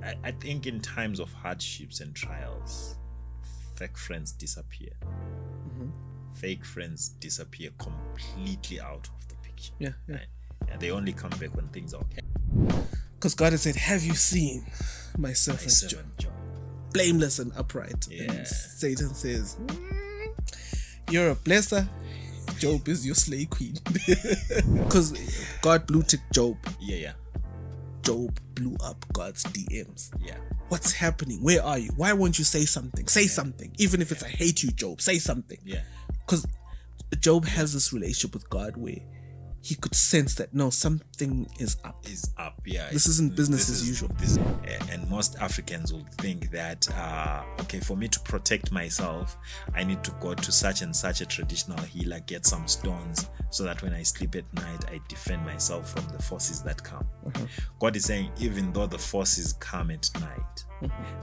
I think in times of hardships and trials, fake friends disappear. Fake friends disappear completely out of the picture. Yeah. Right? And they only come back when things are okay. Because God has said, have you seen my servant Job? Blameless and upright. Yeah. And Satan says, you're a blesser. Job is your slay queen. Because God blue ticked Job. Yeah. Job blew up God's DMs. Yeah. What's happening? Where are you? Why won't you say something? Say something. Even if it's I hate you, Job. Say something. Yeah. Because Job has this relationship with God where he could sense that no, something is up. Yeah. This isn't business as usual. And most Africans will think that okay, for me to protect myself, I need to go to such and such a traditional healer, get some stones, so that when I sleep at night, I defend myself from the forces that come. God is saying, even though the forces come at night,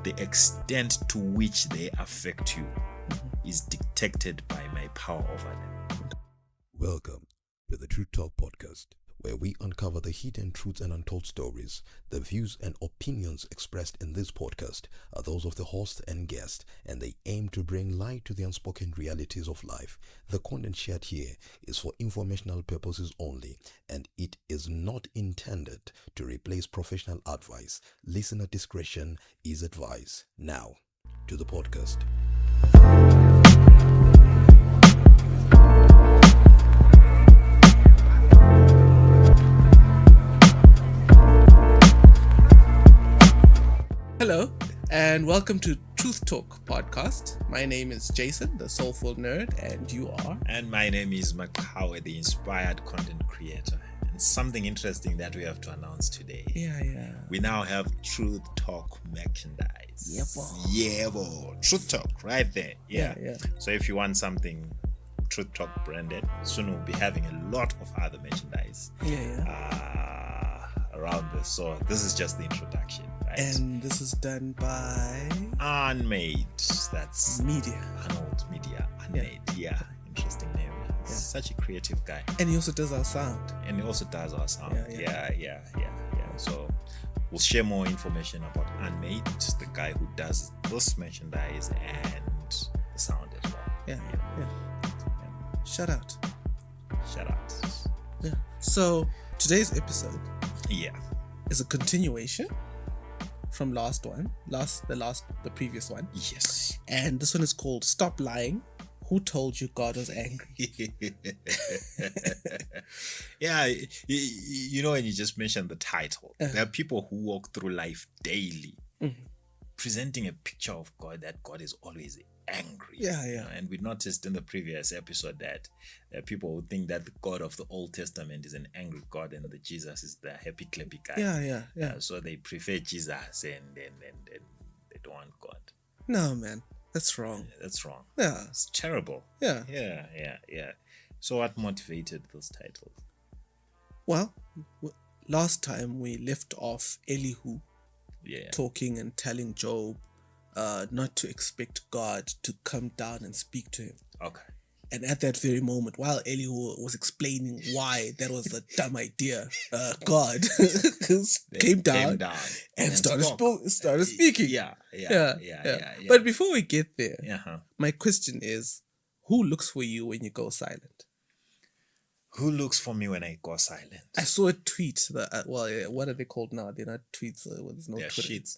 the extent to which they affect you is dictated by my power over them. Welcome to the Truth Talk Podcast, where we uncover the hidden truths and untold stories. The views and opinions expressed in this podcast are those of the host and guest, and they aim to bring light to the unspoken realities of life. The content shared here is for informational purposes only, and it is not intended to replace professional advice. Listener discretion is advised. Now, to the podcast. Hello, and welcome to Truth Talk Podcast. My name is Jason, the soulful nerd, and you are? And my name is Makawe, the inspired content creator. And something interesting that we have to announce today. Yeah. We now have Truth Talk merchandise. Yeah, boy. Truth Talk, right there. Yeah. So if you want something Truth Talk branded, soon we'll be having a lot of other merchandise around this. So this is just the introduction. Right. And this is done by Unmade. That's Media. Arnold Media. Unmade. Yeah. Interesting name. He's such a creative guy. And he also does our sound. Yeah. So we'll share more information about Unmade, the guy who does this merchandise and the sound as well. Yeah. Shout out. Yeah. So today's episode is a continuation from the previous one. Yes. And this one is called Stop Lying. Who told you God was angry? Yeah, you know, when you just mentioned the title, there are people who walk through life daily presenting a picture of God, that God is always angry. Yeah. And we noticed in the previous episode that people would think that the God of the Old Testament is an angry God and the Jesus is the happy clappy guy. Yeah. So they prefer Jesus and they don't want God. No, man, that's wrong. That's wrong. Yeah, it's terrible. Yeah. So what motivated those titles? Well, last time we left off Elihu talking and telling Job not to expect God to come down and speak to him. Okay. And at that very moment, while Elihu was explaining why that was a dumb idea, God came down and started speaking. Yeah. But before we get there, my question is, who looks for you when you go silent? Who looks for me when I go silent? I saw a tweet that, what are they called now? They're not tweets. There's no Twitter. Shits.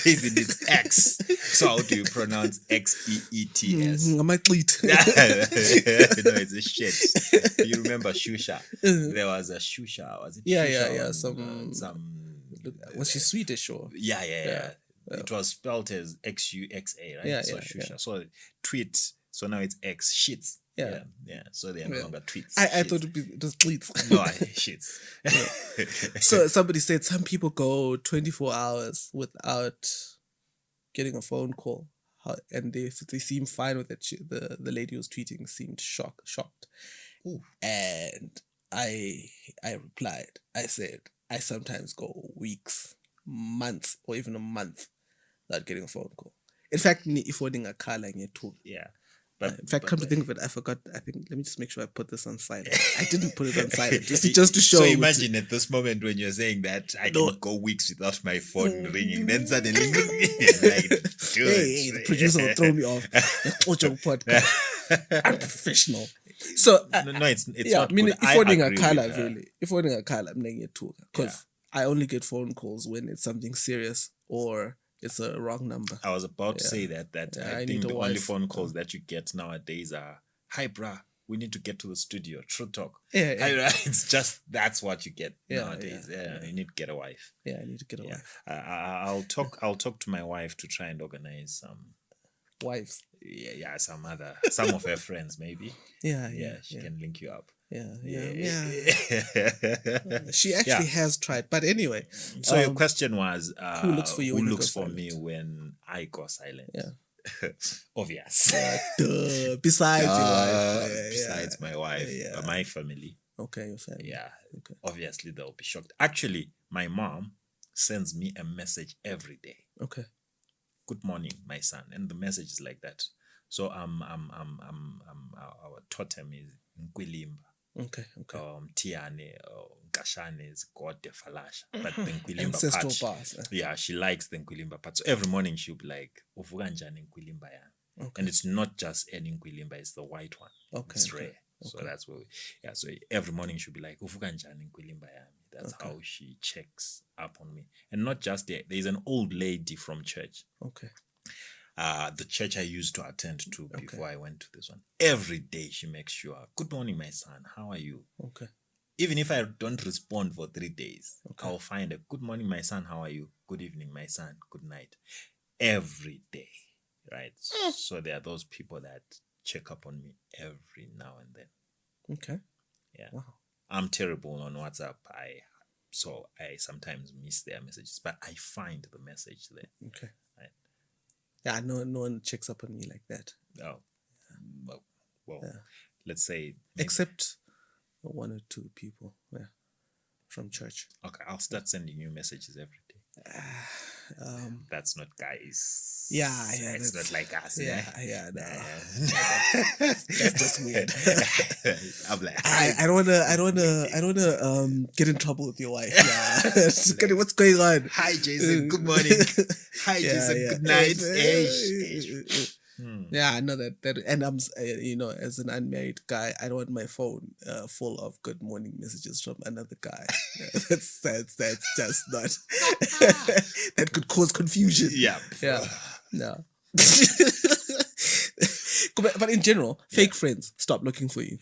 It's X. So how do you pronounce XEETS? I might tweet. No, it's a shit. You remember Shusha? There was a Shusha. Was it Shusha? Some. Was she Swedish or? Yeah. It was spelled as XUXA, right? Shusha. So tweet. So now it's X shits. Yeah. So they are no longer tweets. I thought it was tweets. No, shits. So somebody said some people go 24 hours without getting a phone call, and they seem fine with it. The lady who was tweeting seemed shocked. Ooh. And I replied. I said I sometimes go weeks, months, or even a month without getting a phone call. In fact, if holding a car like you too. Yeah. But In fact, come to think of it, I forgot. I think let me just make sure I put this on silent. I didn't put it on silent just to show. So imagine at this moment when you're saying that I can go weeks without my phone ringing, then suddenly, like, dude. Hey, the producer will throw me off. Ojo podcast, unprofessional. So no, it's yeah, not I mean, good. if I owning a agree color, with her. really, if owning a color, I'm getting it too, because I only get phone calls when it's something serious or it's a wrong number. I was about to say that Yeah, I need think a the only wife. phone calls that you get nowadays are, "Hi, bruh, we need to get to the studio. True talk." Yeah, yeah. It's just that's what you get Yeah, nowadays. Yeah, you need to get a wife. Yeah, I need to get a Yeah, wife. I'll talk to my wife to try and organize some. Wives. Some of her friends maybe. Yeah, She can link you up. Yeah. Yeah. She actually has tried, but anyway. So your question was, who looks for you when who you go looks for me silent? when I go silent? Yeah. Obvious. Duh. Besides your wife. Besides my wife, Yeah. my family. Okay, your family. Yeah. Okay. Obviously, they'll be shocked. Actually, my mom sends me a message every day. Okay. Good morning, my son, and the message is like that. So our totem is Nkwilimba. Okay. Tiane or Gashane is God de Falasha. But the Nkwilimba Ancestral part. bars. Yeah, she likes the Nkwilimba part. So every morning she'll be like, Uvuga njani Nkwilimba yami. Okay. And it's not just any Nkwilimba, it's the white one. Okay. It's rare. So that's what so every morning she'll be like, Uvuga njani Nkwilimba yami. That's how she checks up on me. And not just there. There's an old lady from church. Okay. The church I used to attend to before I went to this one. Every day she makes sure, good morning, my son. How are you? Okay. Even if I don't respond for 3 days, I'll find a good morning, my son. How are you? Good evening, my son. Good night. Every day, right? So there are those people that check up on me every now and then. Okay. Yeah. Wow. I'm terrible on WhatsApp. So I sometimes miss their messages, but I find the message there. Okay. Right. Yeah, no one checks up on me like that. Oh, well, let's say except 1 or 2 people, from church. Okay, I'll start sending you messages every day. That's not guys. Yeah, it's not like us. No. That's just weird. I'm like, I don't wanna get in trouble with your wife. Yeah, what's going on? Hi, Jason. Good morning. Hi, Jason. Good night. Yeah, I know that, and I'm, as an unmarried guy, I don't want my phone full of good morning messages from another guy. That's just not. That could cause confusion. Yeah. No. But in general, fake friends stop looking for you.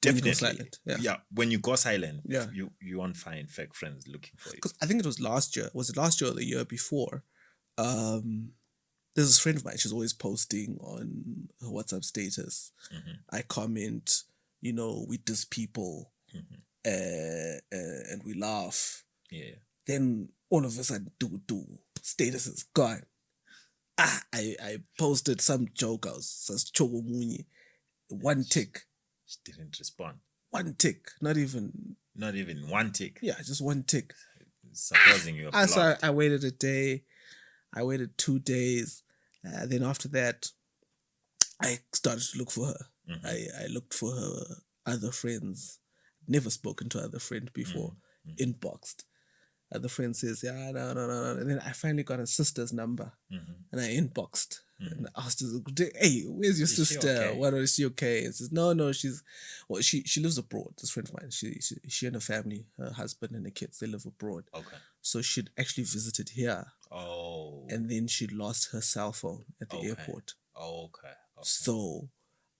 Definitely. When you go silent. Yeah. When you go silent, Yeah. you won't find fake friends looking for you. Because I think it was last year. Was it last year or the year before? There's this friend of mine. She's always posting on her WhatsApp status. Mm-hmm. I comment, we diss people, and we laugh. Yeah. Then all of a sudden, status is gone. I posted some joke. I was Chogo Muni. 1 tick. She didn't respond. 1 tick. Not even 1 tick. Yeah, just 1 tick. Supposing you're blocked. So I waited a day. I waited 2 days. Then after that, I started to look for her. Mm-hmm. I looked for her other friends. Never spoken to other friend before. Mm-hmm. Inboxed. Other friend says, no. And then I finally got her sister's number. Mm-hmm. And I inboxed. And asked her, hey, where's your sister? Okay? What is she okay? And says, no, she lives abroad. This friend of mine. She and her family, her husband and the kids, they live abroad. Okay. So she'd actually visited here. Oh. And then she lost her cell phone at the airport. Oh, okay. So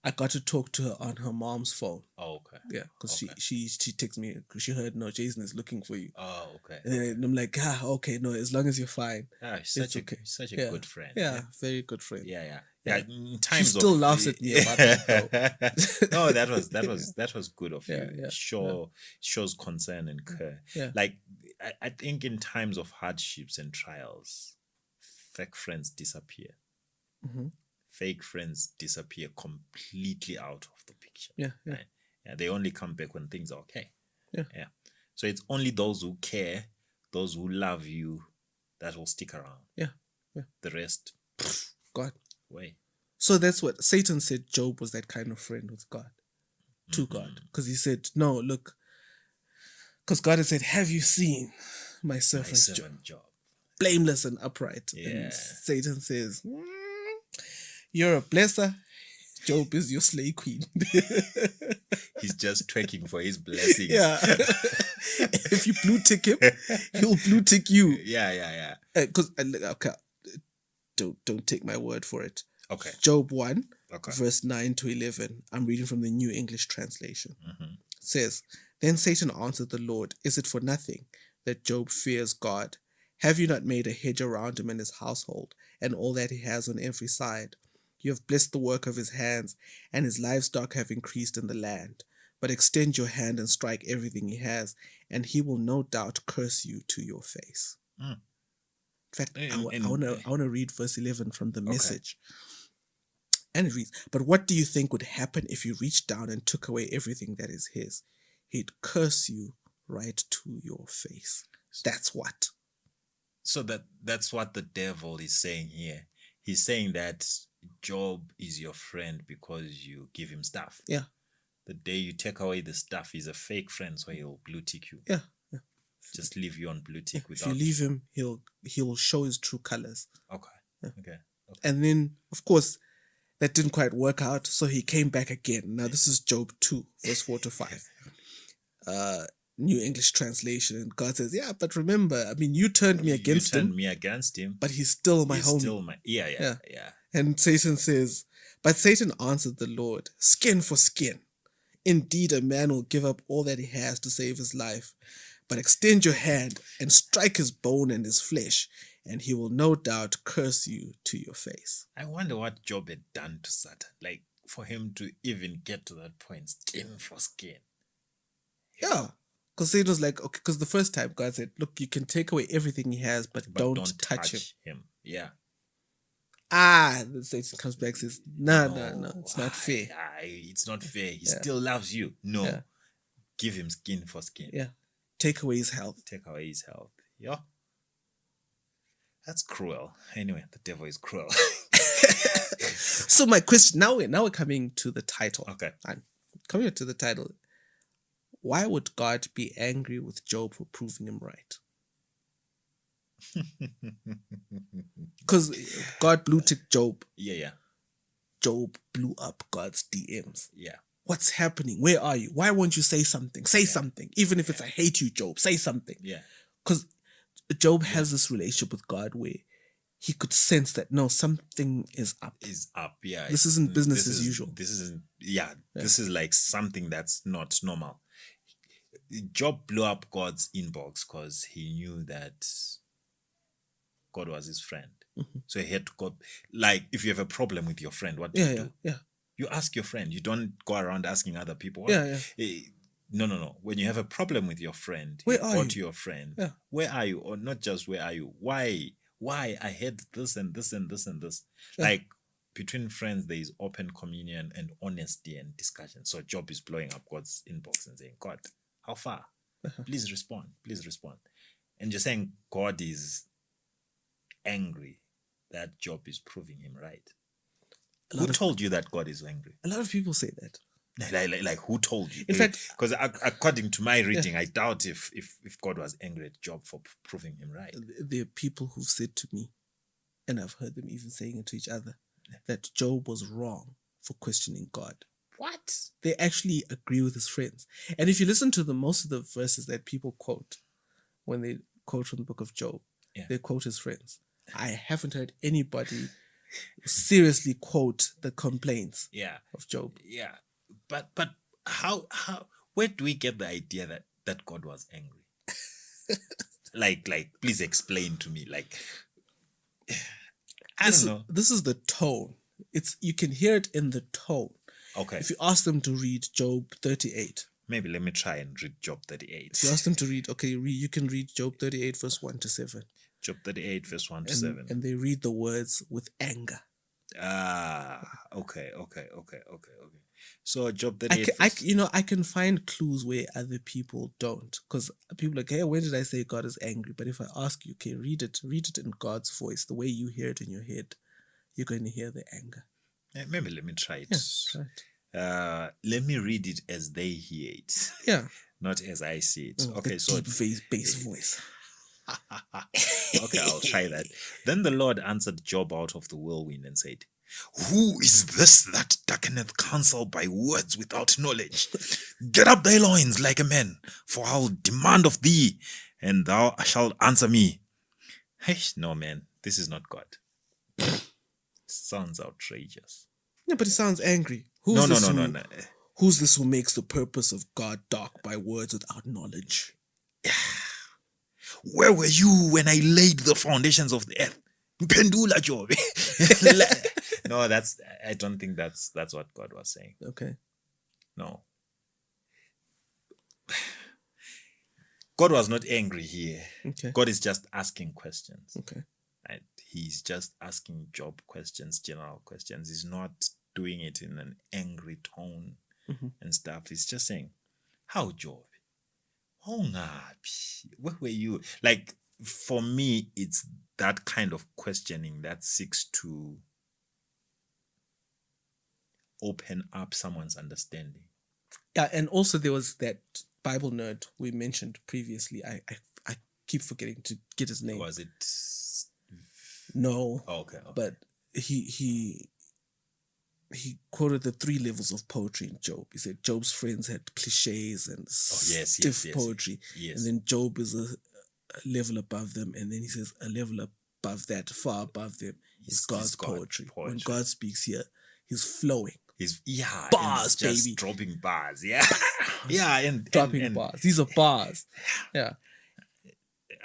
I got to talk to her on her mom's phone. Oh, okay. Yeah, because she texted me because she heard, no, Jason is looking for you. Oh, okay. And then I'm like, okay, no, as long as you're fine. Yeah, she's such a good friend. Yeah, very good friend. Yeah. In times she still laughs at me about that. No, that was good of you. Yeah. Shows concern and care. Yeah. Like I think in times of hardships and trials, fake friends disappear. Mm-hmm. Fake friends disappear completely out of the picture. Yeah. Right? Yeah, they only come back when things are okay. Yeah. So it's only those who care, those who love you, that will stick around. Yeah. The rest, God. way. So that's what Satan said. Job was that kind of friend with God, to God, because he said, "No, look," because God had said, "Have you seen my My servant Job, servant Job. blameless and upright?" Yeah. And Satan says, "You're a blesser. Job is your slay queen." He's just twerking for his blessings. Yeah. If you blue tick him, he'll blue tick you. Yeah. Because okay, don't take my word for it. Okay. Job 1, Okay. verse 9 to 11. I'm reading from the New English Translation. Mm-hmm. It says, "Then Satan answered the Lord, 'Is it for nothing that Job fears God? Have you not made a hedge around him and his household and all that he has on every side? You have blessed the work of his hands, and his livestock have increased in the land. But extend your hand and strike everything he has, and he will no doubt curse you to your face." Mm. In fact, I And- want to read verse 11 from the Message. And it reads, "But what do you think would happen if you reached down and took away everything that is his? He'd curse you right to your face." That's what. So that's what the devil is saying here. He's saying that Job is your friend because you give him stuff. Yeah. The day you take away the stuff, he's a fake friend, so he'll blue tick you. Yeah. Just leave you on blue tick If without. you leave him, he'll show his true colors. Okay. And then, of course, that didn't quite work out, so he came back again. Now, this is Job 2, verse 4 to 5. New English Translation. And God says, "Yeah, but remember, I mean, you turned me against him, me against him, but he's still my he's homie." still my yeah. And Satan says, "But Satan answered the Lord, 'Skin for skin. Indeed, a man will give up all that he has to save his life. But extend your hand and strike his bone and his flesh, and he will no doubt curse you to your face.'" I wonder what Job had done to Satan, like for him to even get to that point, skin for skin. Yeah. Because Satan was like, okay, because the first time God said, "Look, you can take away everything he has, but don't touch him." Yeah. Then Satan comes back and says, No, it's not fair. It's not fair. He still loves you. No. Yeah. Give him skin for skin. Yeah. Take away his health. Take away his health. Yeah. That's cruel. Anyway, the devil is cruel. So my question, now we're coming to the title. Okay. I'm coming to the title. Why would God be angry with Job for proving him right? Because God blue ticked Job. Yeah. Job blew up God's DMs. Yeah. What's happening? Where are you? Why won't you say something? Say something. Even if it's "I hate you, Job," say something. Yeah. Because Job has this relationship with God where he could sense that, no, something is up. Yeah. This isn't business as usual. This isn't, this is like something that's not normal. Job blew up God's inbox because he knew that God was his friend. Mm-hmm. So he had to go, like, if you have a problem with your friend, what do you do? Yeah. You ask your friend. You don't go around asking other people. Yeah. No. When you have a problem with your friend, Where you are go you? to your friend. Yeah. Where are you? Or not just where are you? Why I had this and this and this and this. Sure. Like, between friends, there is open communion and honesty and discussion. So Job is blowing up God's inbox and saying, "God, how far? Please respond. And you're saying God is angry that Job is proving him right. Who told you that God is angry? A lot of people say that. Like who told you? In fact, because according to my reading, I doubt if God was angry at Job for proving him right. There are people who've said to me, and I've heard them even saying it to each other, that Job was wrong for questioning God. What? They actually agree with his friends. And if you listen to most of the verses that people quote when they quote from the book of Job, they quote his friends. I haven't heard anybody seriously quote the complaints of Job. Yeah. But how where do we get the idea that God was angry? like please explain to me. Like, I don't know. This is the tone. You can hear it in the tone. Okay. If you ask them to read Job 38. Maybe let me try and read Job 38. If you ask them to read, you can read Job 38 verse 1 to 7. Job 38 verse 1 to 7. And they read the words with anger. Okay. So Job 38. I can find clues where other people don't, because people are like, "Hey, when did I say God is angry?" But if I ask you, okay, read it in God's voice, the way you hear it in your head, you're going to hear the anger. Maybe let me try it. Yeah, try it. Let me read it as they hear it, Yeah. not as I see it. Oh, Okay, the so deep bass voice. okay, I'll try that. Then the Lord answered Job out of the whirlwind and said, "Who is this that darkeneth counsel by words without knowledge? Get up thy loins like a man, for I'll demand of thee, and thou shalt answer me." Hey, no, man, this is not God. Sounds outrageous. Yeah, but it sounds angry. No. Who's this who makes the purpose of God dark by words without knowledge? Where were you when I laid the foundations of the earth? Pendula Job. No, I don't think that's what God was saying. Okay. No. God was not angry here. Okay. God is just asking questions. Okay. And he's just asking Job questions, general questions. He's not doing it in an angry tone and stuff. He's just saying, "How, Job? Where were you?" Like, for me, it's that kind of questioning that seeks to open up someone's understanding. Yeah, and also there was that Bible nerd we mentioned previously. I keep forgetting to get his name. Was it? No. Oh, okay. But he quoted the 3 levels of poetry in Job. He said Job's friends had cliches and stiff poetry. Yes. And then Job is a level above them. And then he says a level above that, far above them, is God's poetry. When God speaks here, he's flowing. He's bars, just baby. dropping bars. Yeah. Yeah, and dropping bars. These are bars. Yeah.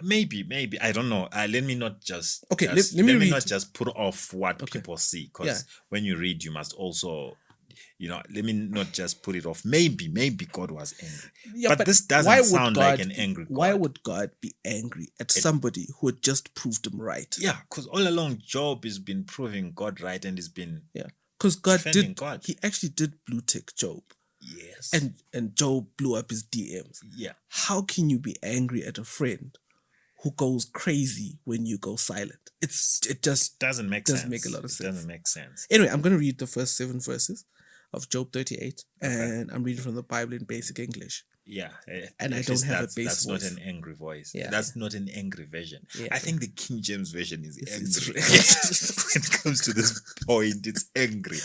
Maybe I don't know. Let me not just let me not just put off what people see, because when you read, you must also, let me not just put it off. Maybe God was angry, but this doesn't sound like an angry God. Why would God be angry at somebody who had just proved him right? Yeah, because all along Job has been proving God right, and he's been because God. He actually did blue tick Job. Yes, and Job blew up his DMs. Yeah, how can you be angry at a friend who goes crazy when you go silent? It just doesn't make sense. Doesn't make a lot of sense. It doesn't make sense. Anyway, I'm going to read the first 7 verses of Job 38, and I'm reading from the Bible in basic English. Yeah, and I don't have a bass That's voice. not an angry voice. Yeah, that's not an angry version. Yeah. I think the King James version is angry. When it comes to this point, it's angry.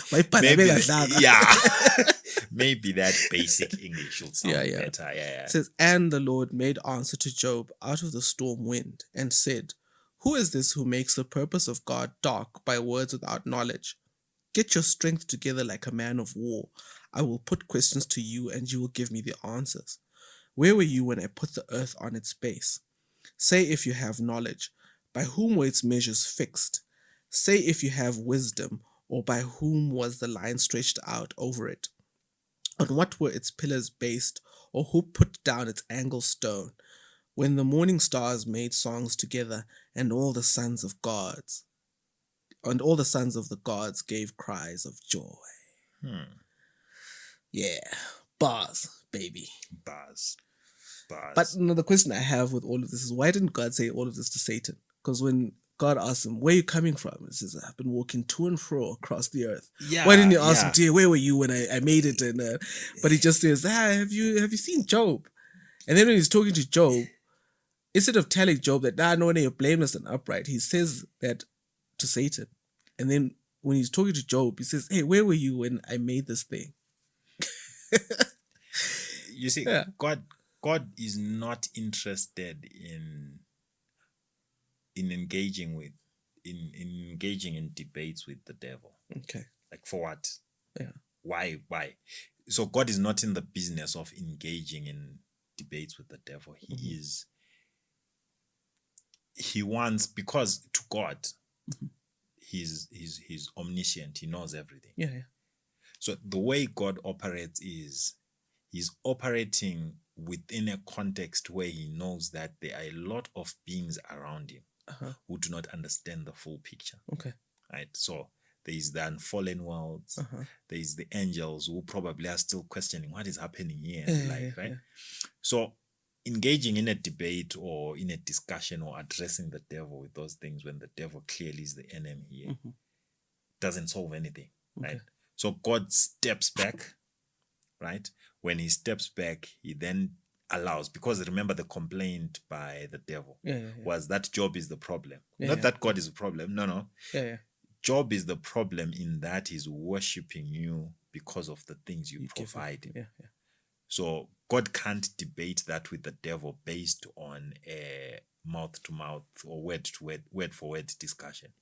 Maybe that basic English will sound better. Yeah. It says, "And the Lord made answer to Job out of the storm wind and said, Who is this who makes the purpose of God dark by words without knowledge? Get your strength together like a man of war. I will put questions to you and you will give me the answers. Where were you when I put the earth on its base? Say if you have knowledge. By whom were its measures fixed? Say if you have wisdom, or by whom was the line stretched out over it? On what were its pillars based, or who put down its angle stone? When the morning stars made songs together, and all the sons of the gods gave cries of joy." Yeah, bars, baby. Bars. But the question I have with all of this is, why didn't God say all of this to Satan? Because when God asked him, "Where are you coming from?" He says, "I've been walking to and fro across the earth." Yeah. Why didn't you ask him, "Dear, where were you when I made it?" And but he just says, have you seen Job? And then when he's talking to Job, instead of telling Job that, no, you're blameless and upright, he says that to Satan. And then when he's talking to Job, he says, "Hey, where were you when I made this thing?" You see, God is not interested in engaging in debates with the devil. Okay. Like, for what? Yeah. Why? So God is not in the business of engaging in debates with the devil. He wants, because to God, he's omniscient. He knows everything. Yeah. So the way God operates is he's operating within a context where he knows that there are a lot of beings around him who do not understand the full picture. Okay. Right. So there is the unfallen worlds. There is the angels who probably are still questioning what is happening here in life. Right. Yeah. So engaging in a debate or in a discussion or addressing the devil with those things when the devil clearly is the enemy here doesn't solve anything. right? So God steps back, right? When he steps back, he then allows, because remember the complaint by the devil was that Job is the problem. Not that God is the problem. No. Job is the problem in that he's worshiping you because of the things you provide him. So God can't debate that with the devil based on a mouth-to-mouth or word-for-word discussion.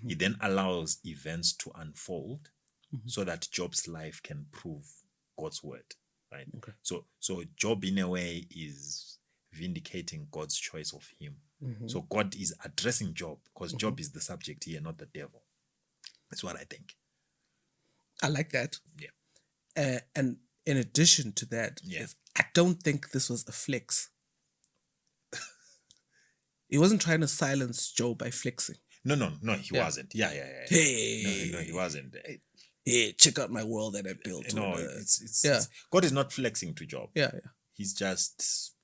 He then allows events to unfold so that Job's life can prove God's word, right? So Job, in a way, is vindicating God's choice of him. So God is addressing Job because Job is the subject here, not the devil. That's what I think. I like that. Yeah. And in addition to that, I don't think this was a flex. He wasn't trying to silence Job by flexing. No, he wasn't. Yeah. Hey, no, he wasn't. Hey, check out my world that I built. No, it's God is not flexing to Job. Yeah. He's just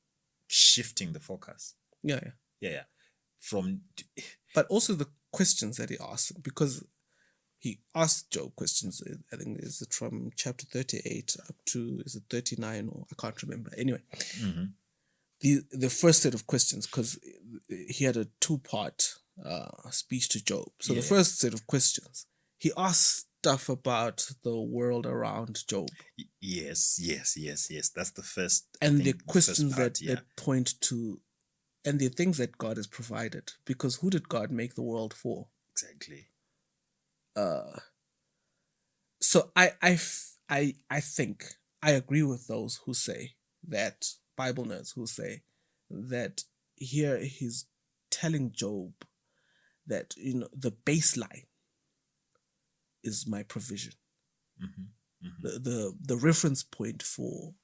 shifting the focus. Yeah. But also the questions that he asked, because he asked Job questions. I think is it from chapter 38 up to, is it 39, or I can't remember. Anyway, the first set of questions, because he had a 2-part speech to Job. So the first set of questions, he asked stuff about the world around Job. Yes. That's the first. And the questions that point to, and the things that God has provided. Because who did God make the world for? Exactly. So I think I agree with those who say that, Bible nerds who say that here he's telling Job that, the baseline is my provision. The reference point for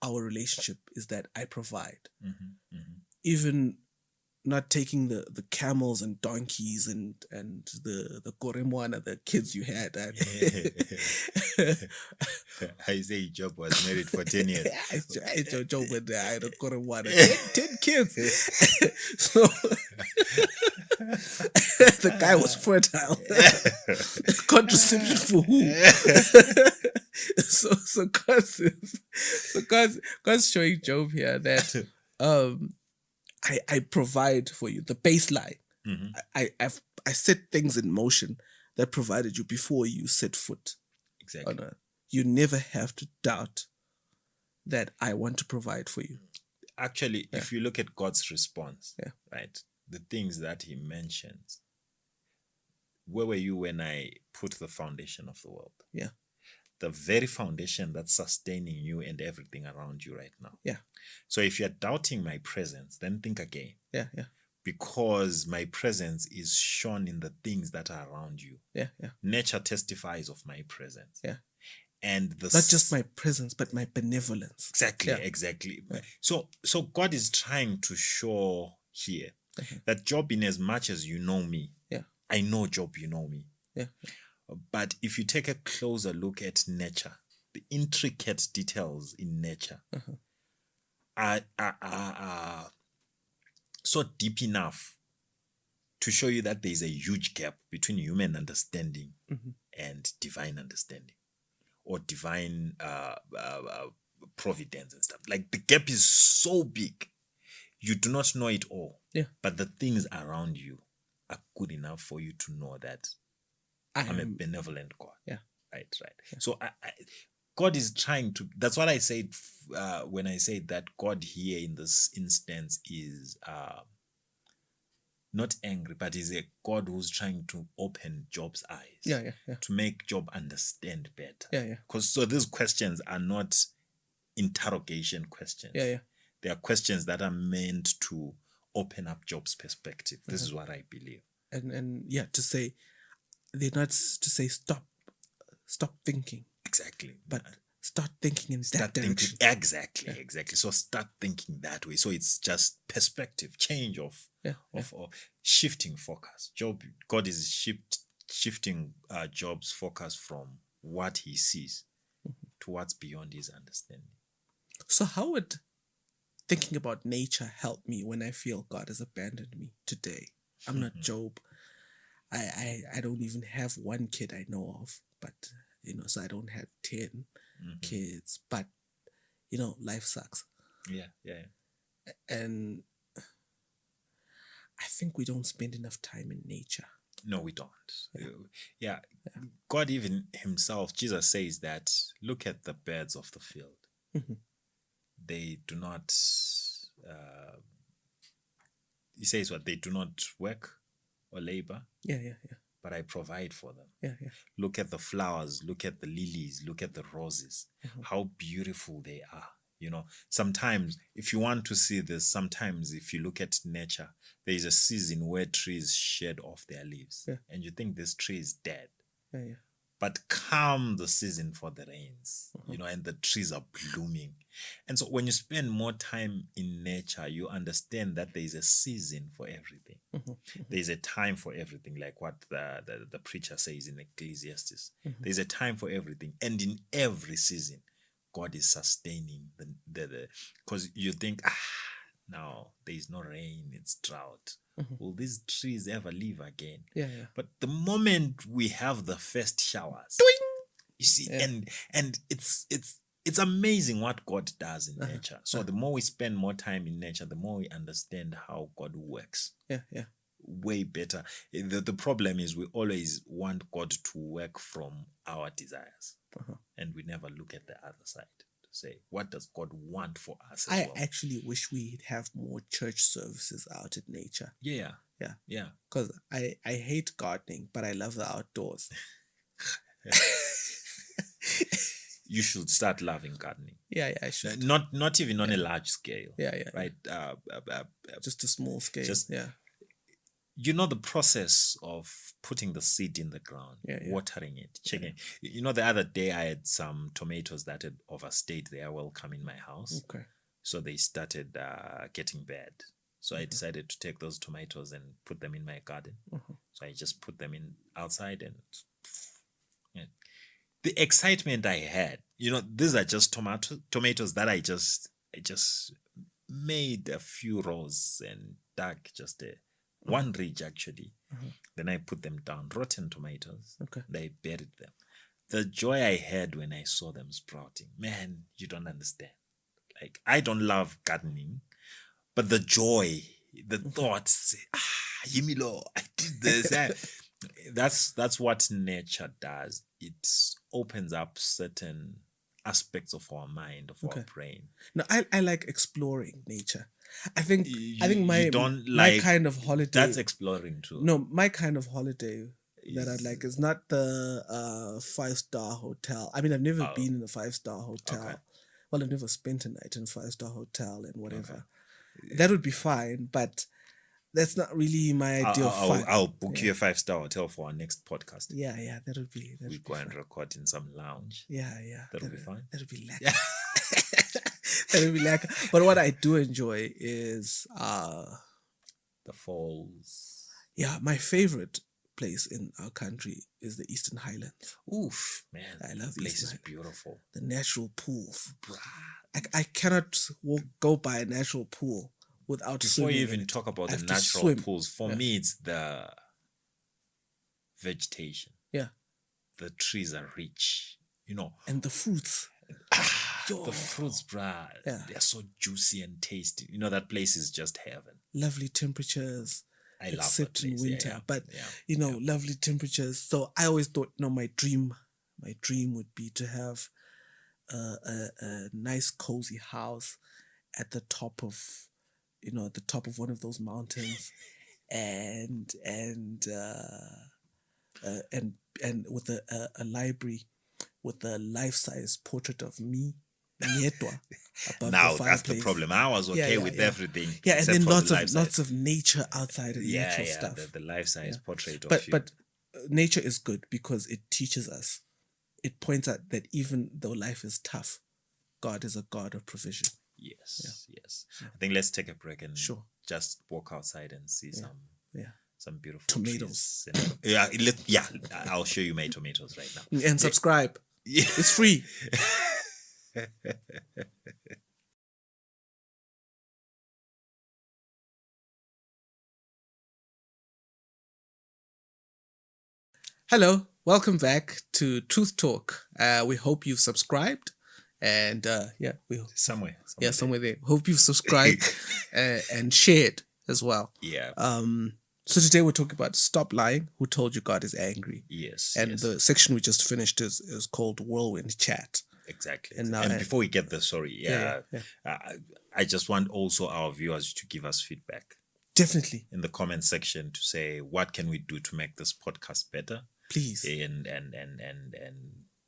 our relationship is that I provide. Even not taking the camels and donkeys and the koremwana, the kids you had. I say Job was married for 10 years. Job went there, I had a koremwana. 10 kids. So the guy was fertile. Contraception for who? So God's showing Job here that I provide for you the baseline. I set things in motion that provided you before you set foot on earth. You never have to doubt that I want to provide for you. Actually, if you look at God's response, right, the things that he mentions, where were you when I put the foundation of the world? Yeah. The very foundation that's sustaining you and everything around you right now. Yeah. So if you're doubting my presence, then think again. Yeah. Because my presence is shown in the things that are around you. Yeah. Nature testifies of my presence. Yeah. And not just my presence, but my benevolence. Exactly. Yeah. So God is trying to show here that Job, in as much as you know me, I know Job, you know me. Yeah. But if you take a closer look at nature, the intricate details in nature are so deep enough to show you that there is a huge gap between human understanding and divine understanding, or divine providence and stuff. Like, the gap is so big, you do not know it all. Yeah. But the things around you are good enough for you to know that I'm a benevolent God. Yeah. Right. Yeah. So God is trying to, that's what I said when I said that God here in this instance is not angry, but is a God who's trying to open Job's eyes. Yeah. To make Job understand better. Yeah. Because so these questions are not interrogation questions. Yeah. They are questions that are meant to open up Job's perspective. This is what I believe. And to say, they're not to say stop thinking. Exactly. But start thinking in that direction. Exactly. So start thinking that way. So it's just perspective, change of shifting focus. God is shifting Job's focus from what he sees to what's beyond his understanding. So how would thinking about nature help me when I feel God has abandoned me today? I'm not Job. I don't even have one kid I know of, but so I don't have 10 Mhm. kids, but life sucks. Yeah. And I think we don't spend enough time in nature. No, we don't. Yeah. God even himself, Jesus says that, look at the birds of the field. Mhm. They do not, he says what? They do not work or labor, Yeah. but I provide for them. Yeah. Look at the flowers, look at the lilies, look at the roses, how beautiful they are. Sometimes if you want to see this, sometimes if you look at nature, there is a season where trees shed off their leaves, and you think this tree is dead. Yeah. But come the season for the rains, and the trees are blooming. And so when you spend more time in nature, you understand that there is a season for everything. There is a time for everything, like what the preacher says in Ecclesiastes. There's a time for everything. And in every season, God is sustaining the because you think, now there is no rain, it's drought. Will these trees ever live again? Yeah. But the moment we have the first showers, you see, and it's amazing what God does in nature. So the more we spend more time in nature, the more we understand how God works. Yeah. Way better. The problem is we always want God to work from our desires, and we never look at the other side to say, what does God want for us as I well? actually wish we'd have more church services out in nature. Yeah. Because I hate gardening, but I love the outdoors. You should start loving gardening. Yeah, I should. Not even on a large scale. Yeah. Right. Just a small scale. The process of putting the seed in the ground, watering it, checking. The other day I had some tomatoes that had overstayed their welcome in my house. Okay. So they started getting bad. So I decided to take those tomatoes and put them in my garden. So I just put them in outside, and the excitement I had, these are just tomatoes that I just made a few rows and dug just one ridge actually. Then I put them down, rotten tomatoes. Okay. And I buried them. The joy I had when I saw them sprouting, man, you don't understand. Like, I don't love gardening, but the joy, the thoughts, Yimilo, I did this. That's what nature does. It opens up certain aspects of our mind, of our brain. No, I like exploring nature. I think my kind of holiday. That's exploring too. No, my kind of holiday that I'd like is not the 5-star hotel. I mean, I've never been in a 5-star hotel. Okay. Well, I've never spent a night in a 5-star hotel and whatever. Okay. That would be fine, but that's not really my idea of fun. I'll book you a 5-star hotel for our next podcast. Yeah, that would be. We go and record in some lounge. Yeah. That'll be fun. That'll be lekker. That'll be lekker. But what I do enjoy is the falls. Yeah, my favorite place in our country is the Eastern Highlands. Oof, man. I love the place Eastern is beautiful. The natural pools. I cannot go by a natural pool without Before swimming. you even talk about the natural pools, for me it's the vegetation. Yeah. The trees are rich, And the fruits. The fruits, bruh. Yeah. They're so juicy and tasty. That place is just heaven. Lovely temperatures. I love except in winter. Yeah. But lovely temperatures. So I always thought, my dream would be to have a nice cozy house at the top of one of those mountains, and with a library with a life-size portrait of me, Nyetwa, above now the that's the problem. I was okay with everything. Yeah, and then lots of nature outside and natural stuff. The life-size portrait of you. But nature is good because it teaches us. It points out that even though life is tough, God is a God of provision. Yes. I think let's take a break and Sure. just walk outside and see some beautiful tomatoes. I'll show you my tomatoes right now. And subscribe. Yeah. It's free. Hello, welcome back to Truth Talk. We hope you've subscribed, and Somewhere somewhere there. Hope you've subscribed and shared as well. Yeah. So today we're talking about Stop Lying. Who told you God is angry? Yes. And yes. the section we just finished is called Whirlwind Chat. Exactly. And And, now- before we get there, sorry, Yeah. I just want also our viewers to give us feedback Definitely, in the comment section to say what can we do to make this podcast better, please. and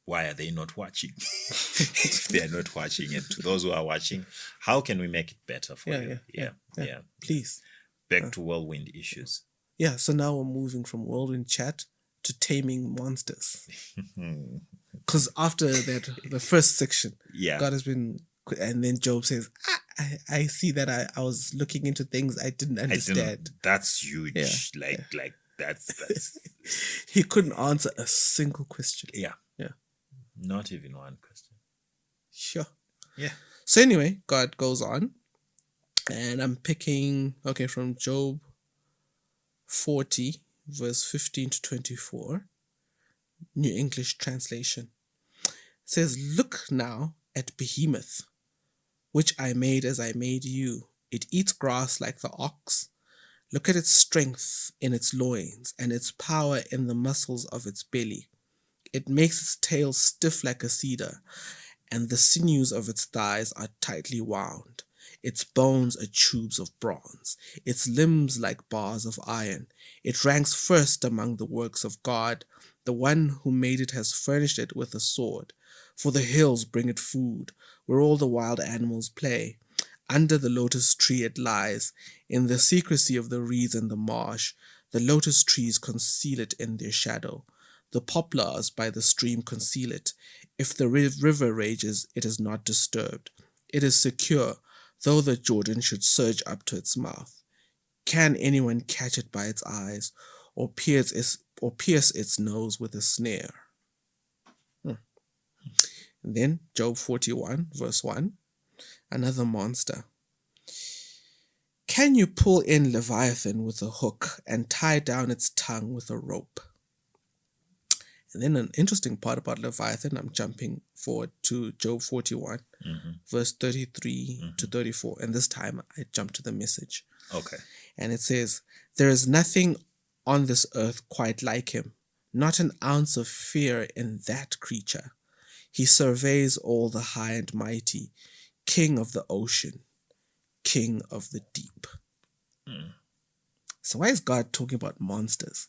why are they not watching? If they are not watching, and to those who are watching, how can we make it better for you? Yeah. Please. Back to whirlwind issues. Yeah, so now we're moving from Whirlwind Chat to Taming Monsters. Because after that, the first section, Yeah. God has been, and then Job says, I see that I was looking into things I didn't understand. That's huge. Yeah, Like that's He couldn't answer a single question. yeah. Yeah. Not even one question. Sure. Yeah. So anyway, God goes on, and I'm picking, from Job 40, verse 15 to 24, New English Translation. It says, "Look now at Behemoth, which I made as I made you. It eats grass like the ox. Look at its strength in its loins and its power in the muscles of its belly. It makes its tail stiff like a cedar, and the sinews of its thighs are tightly wound. Its bones are tubes of bronze, its limbs like bars of iron. It ranks first among the works of God. The one who made it has furnished it with a sword. For the hills bring it food, where all the wild animals play. Under the lotus tree it lies, in the secrecy of the reeds and the marsh. The lotus trees conceal it in their shadow. The poplars by the stream conceal it. If the river rages, it is not disturbed. It is secure, though the Jordan should surge up to its mouth. Can anyone catch it by its eyes, or pierce its nose with a snare?" And then Job 41, verse 1, another monster. "Can you pull in Leviathan with a hook and tie down its tongue with a rope?" And then an interesting part about Leviathan, I'm jumping forward to Job 41, verse 33 to 34. And this time I jump to the Message. Okay. And it says, "There is nothing on this earth quite like him, not an ounce of fear in that creature. He surveys all the high and mighty, king of the ocean, king of the deep." So why is God talking about monsters?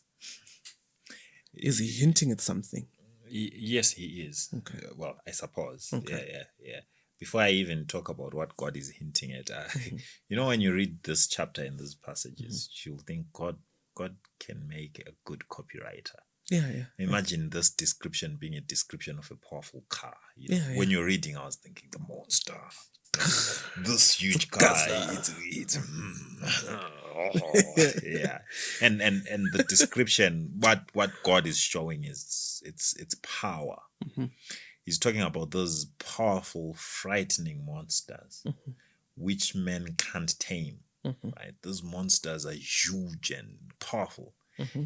Is he hinting at something? Yes, he is. Okay. Well, I suppose. Okay. Yeah. Before I even talk about what God is hinting at, when you read this chapter and these passages, you'll think God can make a good copywriter. Yeah. Imagine this description being a description of a powerful car. Yeah. When you're reading, I was thinking the monster, this huge guy. Yeah, and the description, what God is showing is its power. He's talking about those powerful, frightening monsters, which men can't tame. Right? Those monsters are huge and powerful.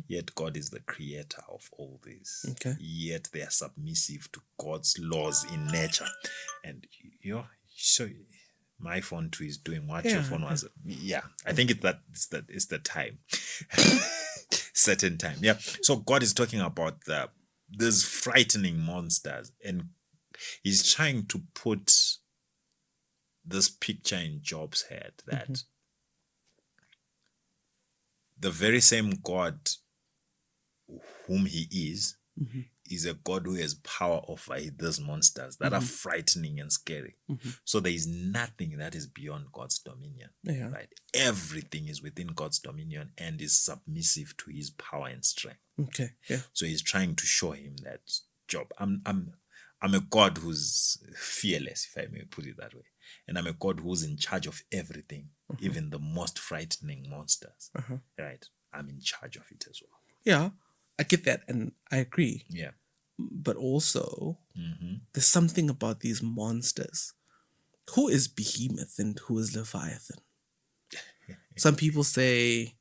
Yet God is the creator of all this. Okay. Yet they are submissive to God's laws in nature. And so my phone too is doing what your phone was. Yeah, I think it's the time. Certain time. Yeah. So God is talking about these frightening monsters, and he's trying to put this picture in Job's head that the very same God whom he is a God who has power over these monsters that are frightening and scary. So there is nothing that is beyond God's dominion. Yeah. Right? Everything is within God's dominion and is submissive to his power and strength. Okay. Yeah. So he's trying to show him that, Job, I'm a God who's fearless, if I may put it that way. And I'm a God who's in charge of everything, even the most frightening monsters. Right? I'm in charge of it as well. Yeah, I get that, and I agree. Yeah. But also, there's something about these monsters. Who is Behemoth and who is Leviathan? Some people say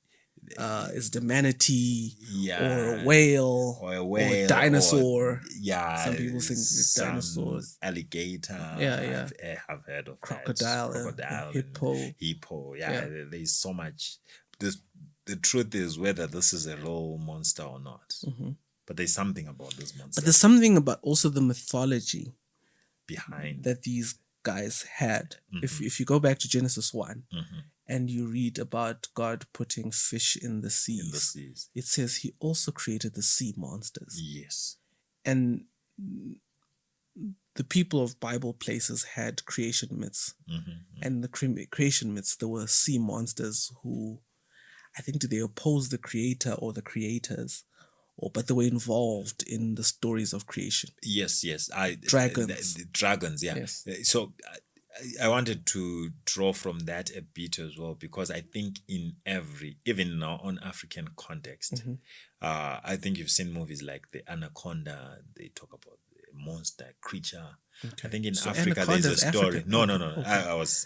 is the manatee Yeah. or a whale or a whale dinosaur. yeah, Some people think it's some dinosaurs. alligator. Yeah. I've heard of Crocodile, that. Crocodile, and hippo. hippo. Yeah. There's so much. The truth is whether this is a real monster or not. But there's something about this monster But there's something about also the mythology behind. that these guys had. If you go back to Genesis 1 and you read about God putting fish in the seas, it says he also created the sea monsters. Yes. And the people of Bible places had creation myths. And the creation myths, there were sea monsters who, I think, did they oppose the creator or the creators? But they were involved in the stories of creation. Yes. Dragons. The dragons, yeah. Yes. So I wanted to draw from that a bit as well, because I think even in our own African context, I think you've seen movies like The Anaconda. They talk about a monster creature. Okay. I think in Africa there's a story. African. No. Okay. I was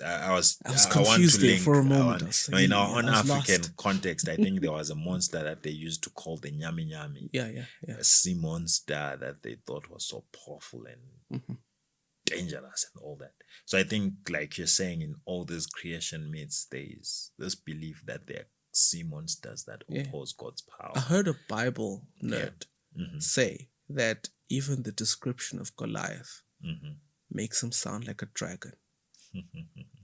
confused there for a moment. In our own African context, I think there was a monster that they used to call the Nyami Nyami. Yeah. A sea monster that they thought was so powerful and dangerous and all that. So I think, like you're saying, in all these creation myths, there is this belief that there are sea monsters that oppose God's power. I heard a Bible nerd say that even the description of Goliath makes him sound like a dragon.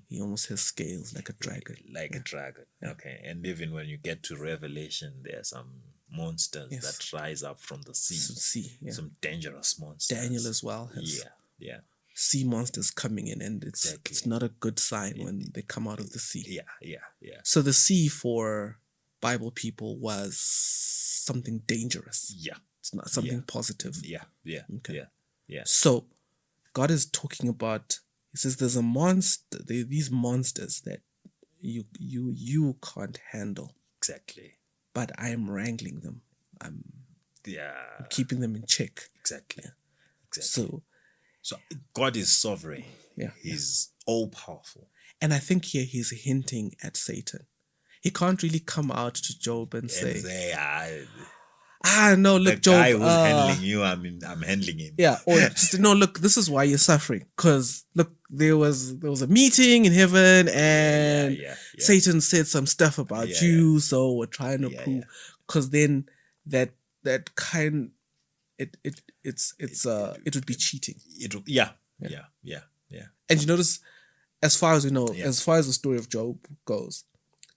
He almost has scales like a dragon. Like a dragon. Okay. And even when you get to Revelation, there are some monsters that rise up from the sea. Some dangerous monsters. Daniel as well has yeah. sea monsters coming in, and it's not a good sign when they come out of the sea. Yeah. So the sea for Bible people was something dangerous. Yeah. It's not something positive. Yeah. Okay. Yeah. So God is talking about, he says there's a monster, these monsters that you can't handle. Exactly. But I am wrangling them. I'm keeping them in check. Exactly. So God is sovereign. Yeah. He's all powerful. And I think here he's hinting at Satan. He can't really come out to Job and say no, look, Job. The guy who's handling you, I'm handling him. Yeah, or just no, look, this is why you're suffering. Because look, there was a meeting in heaven, and Satan said some stuff about you, so we're trying to prove. Because then that kind, it would be cheating. Yeah. And you notice, as far as we know, as far as the story of Job goes,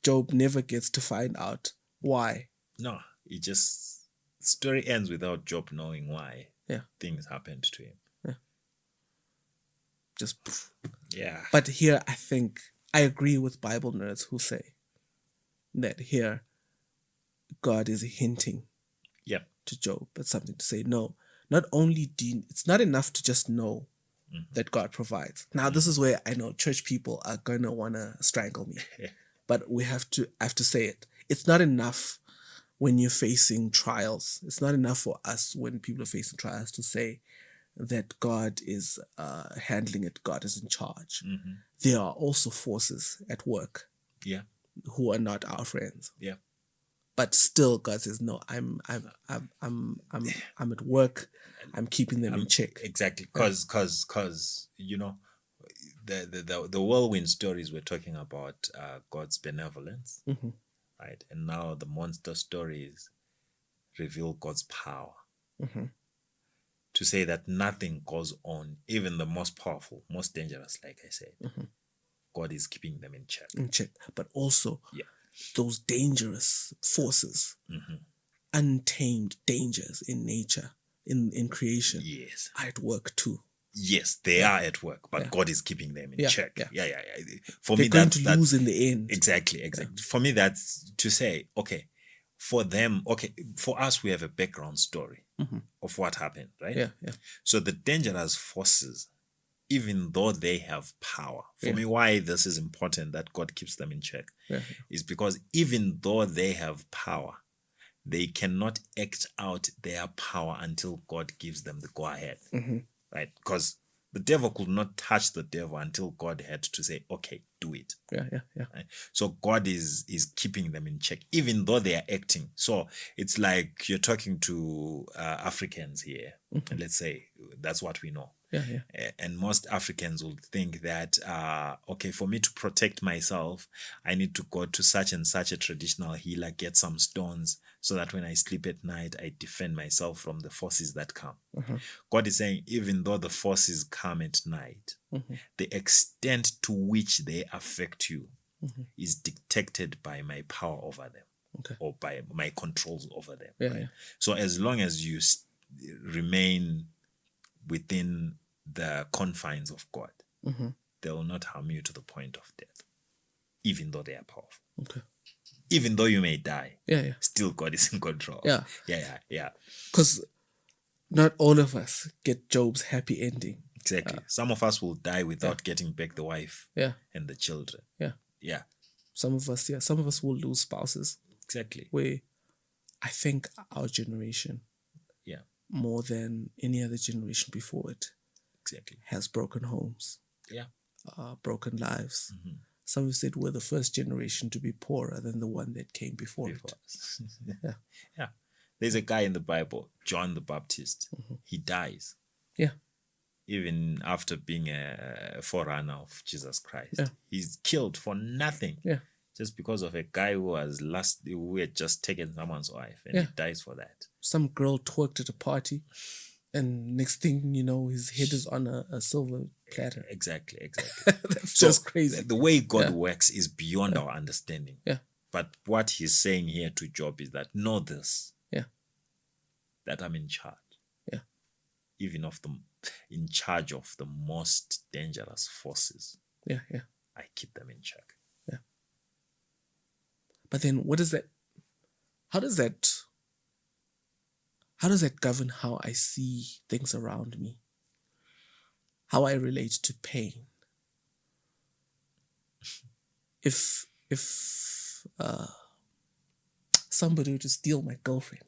Job never gets to find out why. No, story ends without Job knowing why things happened to him. Yeah. Just poof. Yeah. But here, I think I agree with Bible nerds who say that here God is hinting to Job at something, to say, no, not only it's not enough to just know that God provides. Now, this is where I know church people are going to want to strangle me. But I have to say it. It's not enough when you're facing trials. It's not enough for us when people are facing trials to say that God is handling it, God is in charge. There are also forces at work who are not our friends. Yeah. But still God says, no, I'm at work. I'm keeping them in check. Exactly. Because you know, the whirlwind stories we're talking about God's benevolence. Right. And now the monster stories reveal God's power. To say that nothing goes on, even the most powerful, most dangerous, like I said, God is keeping them in check. But also those dangerous forces, untamed dangers in nature, in creation, are at work too. Yes, they are at work, but God is keeping them in check. Yeah. For They're me, going to lose in the end. Exactly. For me, that's to say, okay, for them, for us, we have a background story of what happened, right? Yeah. So the dangerous forces, even though they have power, for me, why this is important that God keeps them in check is because even though they have power, they cannot act out their power until God gives them the go-ahead. Right? Because the devil could not touch the devil until God had to say, okay, do do it. Yeah. Right? So God is keeping them in check, even though they are acting. So it's like you're talking to Africans here. Let's say that's what we know. Yeah. And most Africans will think that, okay, for me to protect myself, I need to go to such and such a traditional healer, get some stones, so that when I sleep at night, I defend myself from the forces that come. God is saying, even though the forces come at night, the extent to which they affect you is dictated by my power over them, or by my controls over them. Yeah. So as long as you remain within the confines of God, they will not harm you to the point of death, even though they are powerful. Okay. Even though you may die, Yeah. still God is in control. Yeah. Because not all of us get Job's happy ending. exactly. Some of us will die without getting back the wife and the children. Yeah. Some of us will lose spouses. Exactly. Where I think our generation, more than any other generation before it, has broken homes. Broken lives. Some have said we're the first generation to be poorer than the one that came before it. Yeah. There's a guy in the Bible, John the Baptist. He dies. Yeah. Even after being a forerunner of Jesus Christ. Yeah. He's killed for nothing. Yeah. Just because of a guy who had just taken someone's wife, and he dies for that. Some girl twerked at a party, and next thing you know, his head is on a silver platter. Exactly. That's just crazy. The way God works is beyond our understanding. Yeah. But what he's saying here to Job is that know this. That I'm in charge. Even in charge of the most dangerous forces. I keep them in check. But then what is that? How does that govern how I see things around me? How I relate to pain? If somebody were to steal my girlfriend,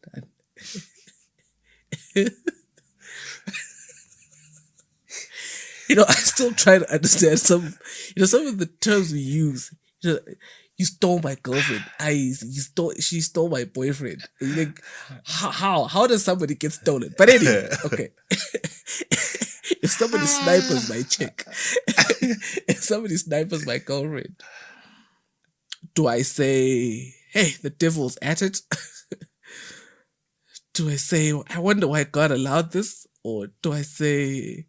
I still try to understand some of the terms we use. You stole my girlfriend. She stole my boyfriend. You think, how does somebody get stolen? But anyway, okay. If somebody snipers my chick, if somebody snipers my girlfriend, do I say, hey, the devil's at it? Do I say, I wonder why God allowed this? Or do I say,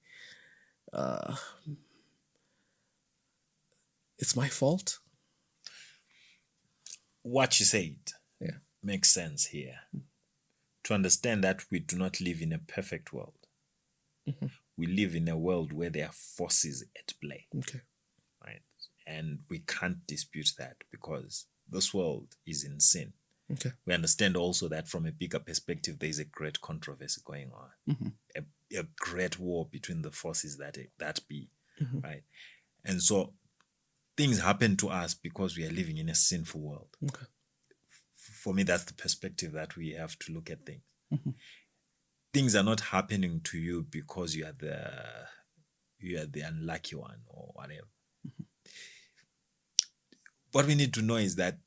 it's my fault? What you said makes sense here. To understand that we do not live in a perfect world. We live in a world where there are forces at play. Okay. Right? And we can't dispute that because this world is in sin. Okay. We understand also that from a bigger perspective, there is a great controversy going on. A great war between the forces that be. Right? And so things happen to us because we are living in a sinful world. Okay. For me, that's the perspective that we have to look at things. Things are not happening to you because you are the unlucky one or whatever. What we need to know is that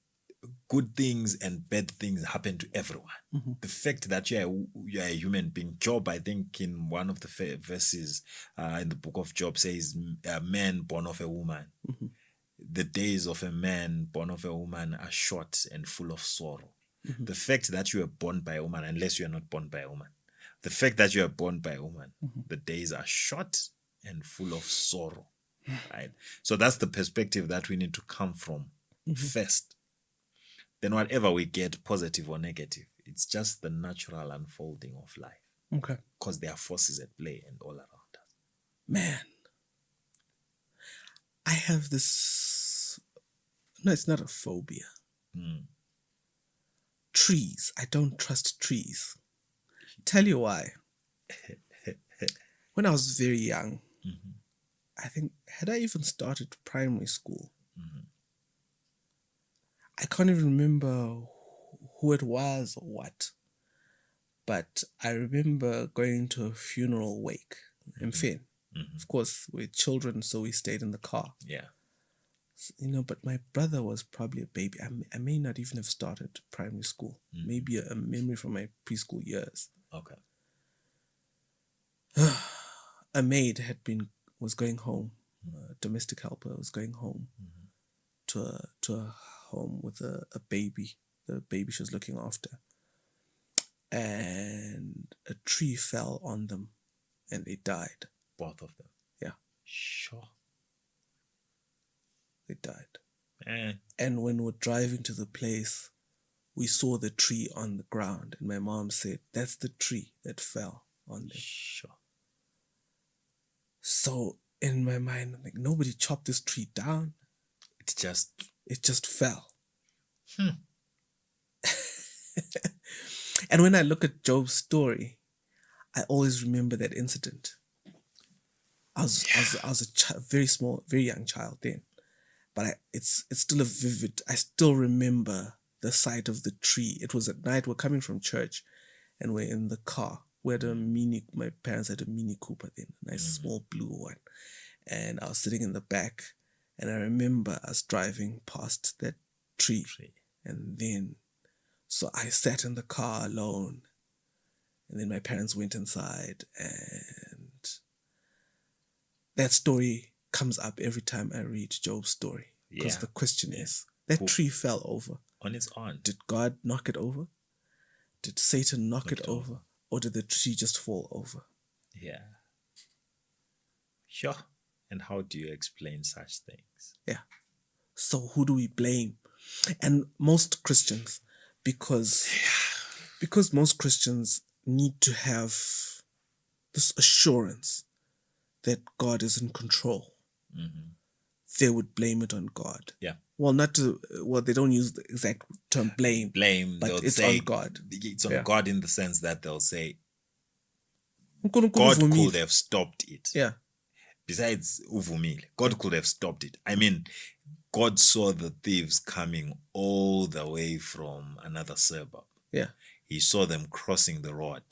good things and bad things happen to everyone. The fact that you're a human being. Job, I think in one of the verses in the book of Job says, a man born of a woman. The days of a man born of a woman are short and full of sorrow. The fact that you are born by a woman, unless you are not born by a woman, the fact that you are born by a woman, the days are short and full of sorrow. Right? So that's the perspective that we need to come from first. Then whatever we get, positive or negative, it's just the natural unfolding of life. Okay. Because there are forces at play and all around us. Man, I have this... No, it's not a phobia. Trees. I don't trust trees. Tell you why. When I was very young, I think, had I even started primary school? I can't even remember who it was or what. But I remember going to a funeral wake in Finn. Of course, we're children, so we stayed in the car. Yeah. But my brother was probably a baby. I may not even have started primary school. Maybe a memory from my preschool years. Okay. A maid was going home. A domestic helper was going home to a home with a baby. The baby she was looking after. And a tree fell on them and they died. Both of them. Yeah. Sure. They died. Eh. And when we're driving to the place, we saw the tree on the ground. And my mom said, that's the tree that fell on them. Sure. So in my mind, I'm like, nobody chopped this tree down. It just fell. And when I look at Job's story, I always remember that incident. I was a very small, very young child then, but it's still a vivid. I still remember the sight of the tree. It was at night. We're coming from church, and we're in the car. We had my parents had a Mini Cooper then, a nice small blue one, and I was sitting in the back, and I remember us driving past that tree. And then, so I sat in the car alone, and then my parents went inside, and that story comes up every time I read Job's story. Because the question is, that tree fell over. On its own. Did God knock it over? Did Satan knock it over? Or did the tree just fall over? Yeah. Sure. And how do you explain such things? Yeah. So who do we blame? And most Christians, because most Christians need to have this assurance that God is in control. They would blame it on God. Yeah. Well, they don't use the exact term blame. But it's on God. It's on God in the sense that they'll say, God could have stopped it. Yeah. Besides uvumile, God could have stopped it. I mean, God saw the thieves coming all the way from another suburb. Yeah. He saw them crossing the road.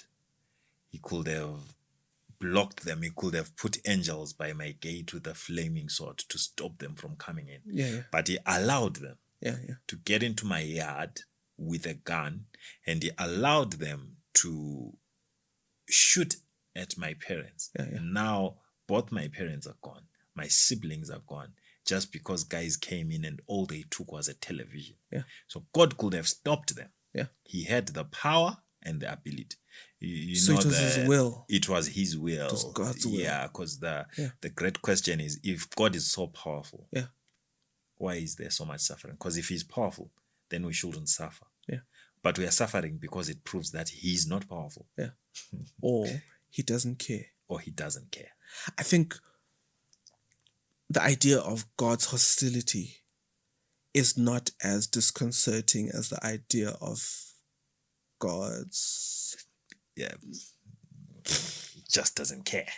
He could have blocked them. He could have put angels by my gate with a flaming sword to stop them from coming in. Yeah. But he allowed them to get into my yard with a gun, and he allowed them to shoot at my parents. And now both my parents are gone. My siblings are gone. Just because guys came in and all they took was a television. Yeah. So God could have stopped them. Yeah. He had the power and the ability. So it was his will. It was his will. It was God's will. Yeah, because the great question is, if God is so powerful, why is there so much suffering? Because if he's powerful, then we shouldn't suffer. Yeah. But we are suffering because it proves that he's not powerful. Yeah. Or he doesn't care. I think the idea of God's hostility is not as disconcerting as the idea of God's... Yeah. Just doesn't care.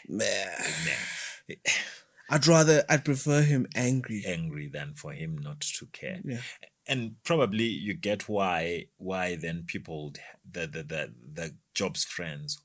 I'd prefer him angry. Angry than for him not to care. Yeah. And probably you get why then people, the Job's friends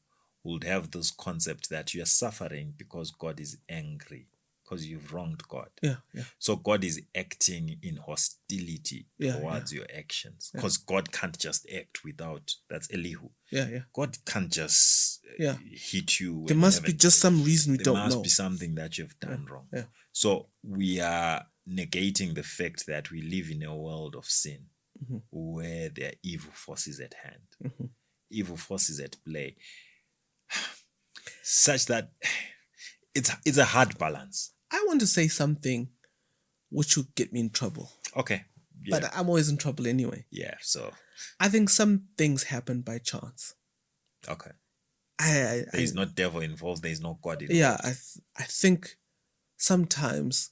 would have this concept that you are suffering because God is angry, because you've wronged God. Yeah. So God is acting in hostility towards your actions, because God can't just act without, that's Elihu. Yeah. God can't just hit you. There must be just some reason we don't know. There must be something that you've done wrong. Yeah. So we are negating the fact that we live in a world of sin where there are evil forces at hand, evil forces at play, such that it's a hard balance. I want to say something which would get me in trouble. Okay. Yeah. But I'm always in trouble anyway. Yeah, so. I think some things happen by chance. Okay. There's no devil involved. There's no God involved. Yeah, I think sometimes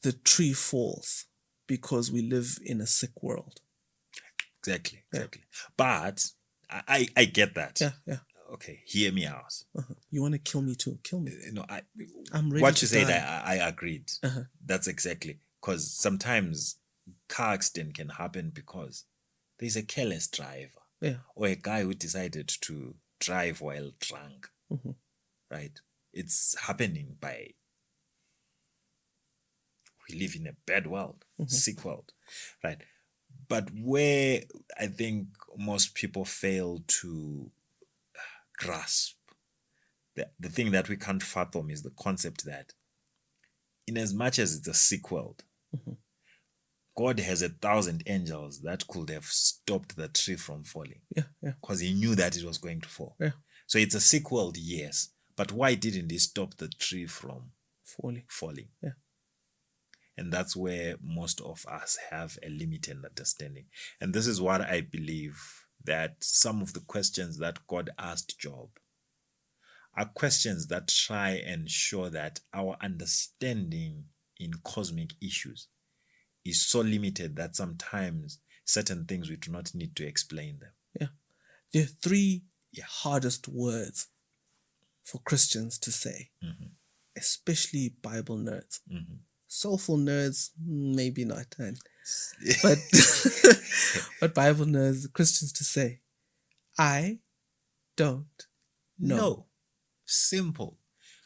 the tree falls because we live in a sick world. Exactly. But I get that. Yeah. Okay, hear me out. You want to kill me too? Kill me. I'm ready. What you said, I agreed. That's exactly, because sometimes car accident can happen because there's a careless driver, or a guy who decided to drive while drunk. Right? It's happening by we live in a bad world, sick world, right? But where I think most people fail to grasp the thing that we can't fathom is the concept that in as much as it's a sick world, God has 1,000 angels that could have stopped the tree from falling. Yeah, yeah. Because he knew that it was going to fall. Yeah. So it's a sick world, yes. But why didn't he stop the tree from falling? Yeah. And that's where most of us have a limited understanding. And this is what I believe, that some of the questions that God asked Job are questions that try and show that our understanding in cosmic issues is so limited that sometimes certain things we do not need to explain them. Yeah. There are three hardest words for Christians to say, especially Bible nerds. Soulful nerds, maybe not. But but Bible nerds, Christians to say, I don't know. No. Simple.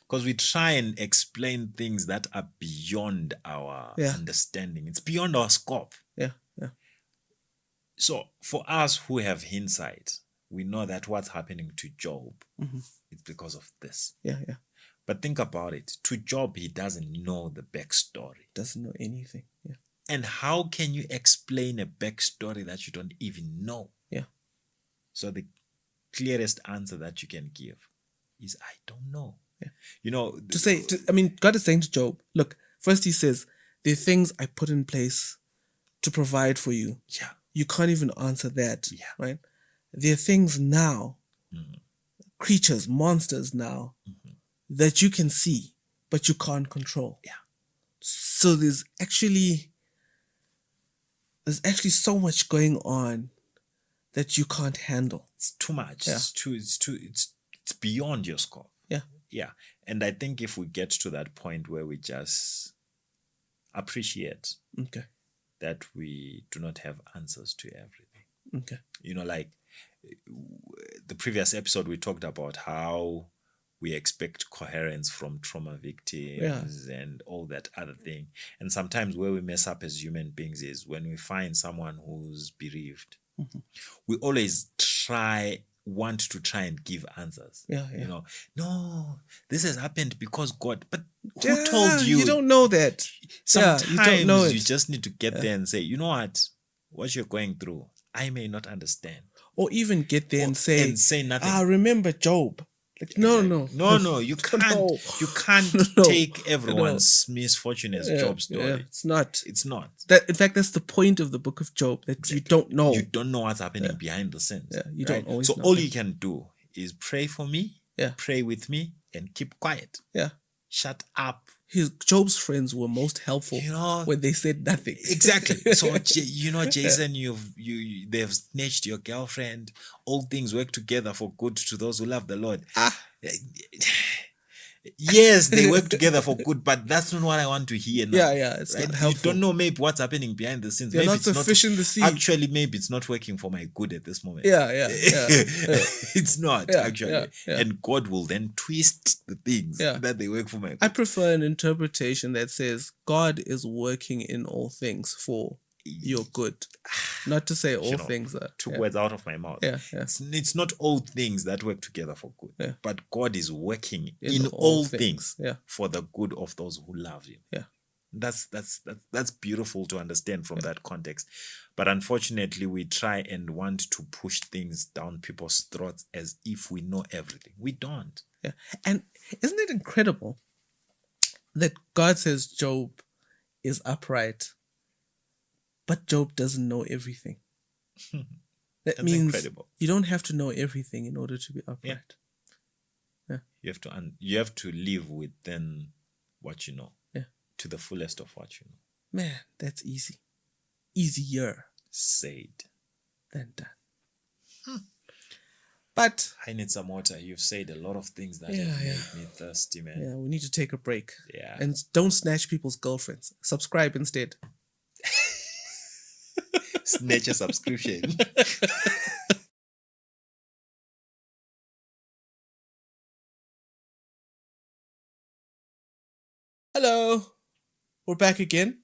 Because we try and explain things that are beyond our understanding. It's beyond our scope. Yeah, yeah. So for us who have hindsight, we know that what's happening to Job is because of this. Yeah, yeah. But think about it. To Job, he doesn't know the backstory. Doesn't know anything. Yeah. And how can you explain a backstory that you don't even know? Yeah. So the clearest answer that you can give is, I don't know. Yeah. You know, God is saying to Job, look, first he says, there are things I put in place to provide for you. Yeah. You can't even answer that. Yeah. Right? There are things now, creatures, monsters now, that you can see, but you can't control. Yeah. So there's actually so much going on that you can't handle. It's too much. Yeah. It's beyond your scope. Yeah. Yeah. And I think if we get to that point where we just appreciate that we do not have answers to everything. Okay. You know, like the previous episode, we talked about how we expect coherence from trauma victims and all that other thing. And sometimes where we mess up as human beings is when we find someone who's bereaved. We always want to try and give answers. Yeah, yeah. You know, no, this has happened because God. But who told you? You don't know that. Sometimes you don't know you it. just need to get there and say, you know what you're going through, I may not understand. Or even get there and say nothing. Remember Job. Like, no, you can't. You can't take everyone's misfortune as Job's story. Yeah, it's not. It's not. That, in fact, that's the point of the book of Job, that you don't know. You don't know what's happening behind the scenes. Yeah, you don't always So know all that. you can do is pray for me, pray with me, and keep quiet. Yeah. Shut up. Job's friends were most helpful when they said nothing. Exactly. So Jason, they've snatched your girlfriend. All things work together for good to those who love the Lord. Yes, they work together for good, but that's not what I want to hear now. Yeah, it's not helpful. You don't know maybe what's happening behind the scenes. They're maybe not sufficient to see. Actually, maybe it's not working for my good at this moment. Yeah. It's not, actually. Yeah. And God will then twist the things that they work for my good. I prefer an interpretation that says God is working in all things for your good. Not to say all things are. Took words out of my mouth. Yeah. It's not all things that work together for good. Yeah. But God is working in all things Yeah. for the good of those who love Him. Yeah. That's beautiful to understand from that context. But unfortunately, we try and want to push things down people's throats as if we know everything. We don't. Yeah. And isn't it incredible that God says Job is upright, but Job doesn't know everything? That That's means incredible. You don't have to know everything in order to be upright. Yeah. You have to live within what you know. Yeah. To the fullest of what you know. Man, that's easy. Easier said than done. But I need some water. You've said a lot of things that have made me thirsty, man. Yeah, we need to take a break. Yeah. And don't snatch people's girlfriends. Subscribe instead. Snatch a subscription. Hello. We're back again.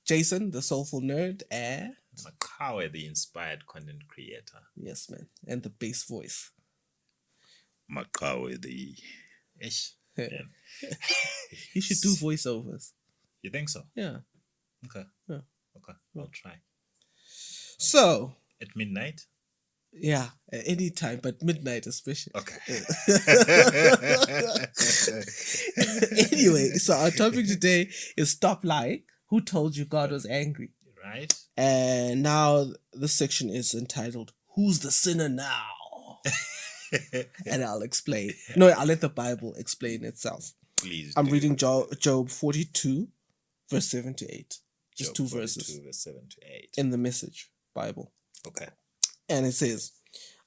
Jason, the soulful nerd, and Makawe, the inspired content creator. yes, man, and the bass voice. Makawe, the ish. Man. You should do voiceovers. You think so? Yeah. Okay. Yeah. Okay. I'll try. So At midnight? yeah, at any time, but midnight especially. Okay. Anyway, so our topic today is stop lying. Who told you God was angry? Right. And now this section is entitled "Who's the Sinner Now?" And I'll explain. No, I'll let the Bible explain itself. Please. I'm reading Job 42, verse 7 to 8. Just Job 2 verses 42, verse 7 to 8. in the Message Bible. Okay. And it says,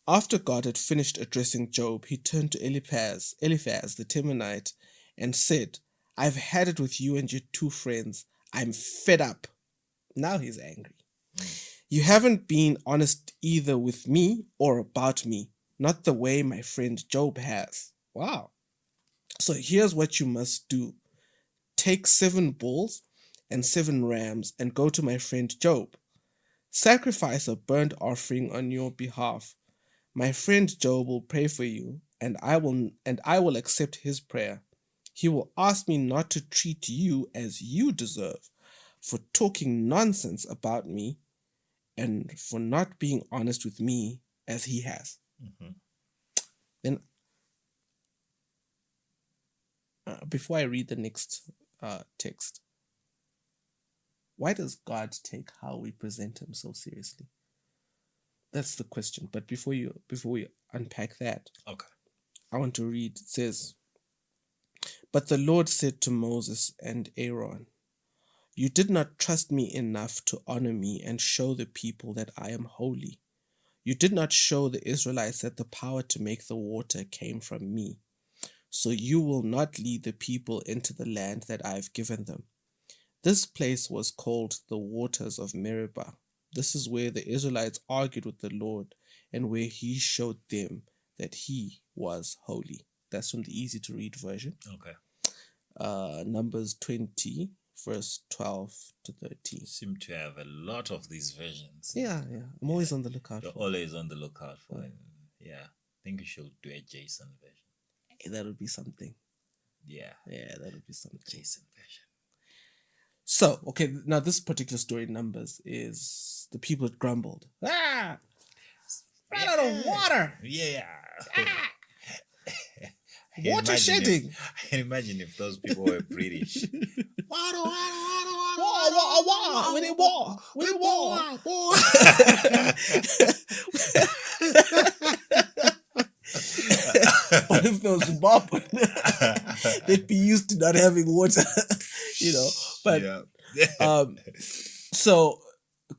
after God had finished addressing Job, he turned to Eliphaz the Temanite, and said, I've had it with you and your 2 friends. I'm fed up. Now he's angry. You haven't been honest either with me or about me, not the way my friend Job has. Wow. So here's what you must do. Take 7 bulls and 7 rams and go to my friend Job. Sacrifice a burnt offering on your behalf. My friend Job will pray for you, and I will accept his prayer. He will ask me not to treat you as you deserve for talking nonsense about me and for not being honest with me as he has. Mm-hmm. Then, before I read the next text, why does God take how we present him so seriously? That's the question. But before we unpack that, Okay. I want to read. It says, but the Lord said to Moses and Aaron, you did not trust me enough to honor me and show the people that I am holy. You did not show the Israelites that the power to make the water came from me. So you will not lead the people into the land that I have given them. This place was called the waters of Meribah. This is where the Israelites argued with the Lord and where he showed them that he was holy. That's from the easy to read version. Okay. Numbers 20, verse 12 to 13. Seem to have a lot of these versions. Yeah. I'm always on the lookout You're for always on the lookout for it. Yeah. I think you should do a JSON version. it. That would be something. Yeah. Yeah, that would be something. JSON version. So, okay, now this particular story in Numbers is the people had grumbled. Ah! Ran out of water! Yeah. Water shedding! I can imagine if those people were British. Water. We need water! We need water! What if there was Zimbabwe? They'd be used to not having water, But yeah. so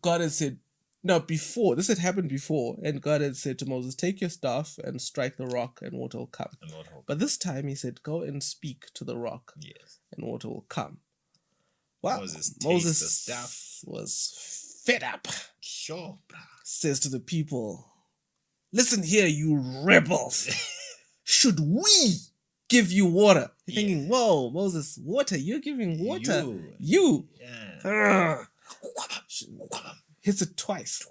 God had said, no, before this had happened before, and God had said to Moses, take your staff and strike the rock and water will come. But this time he said, go and speak to the rock, yes, and water will come. Wow. Moses Moses the staff. Was fed up. Sure. Says to the people, listen here, you rebels. Should we give you water? You're thinking, whoa, Moses, water? You're giving water? You. Yeah. Hits it twice.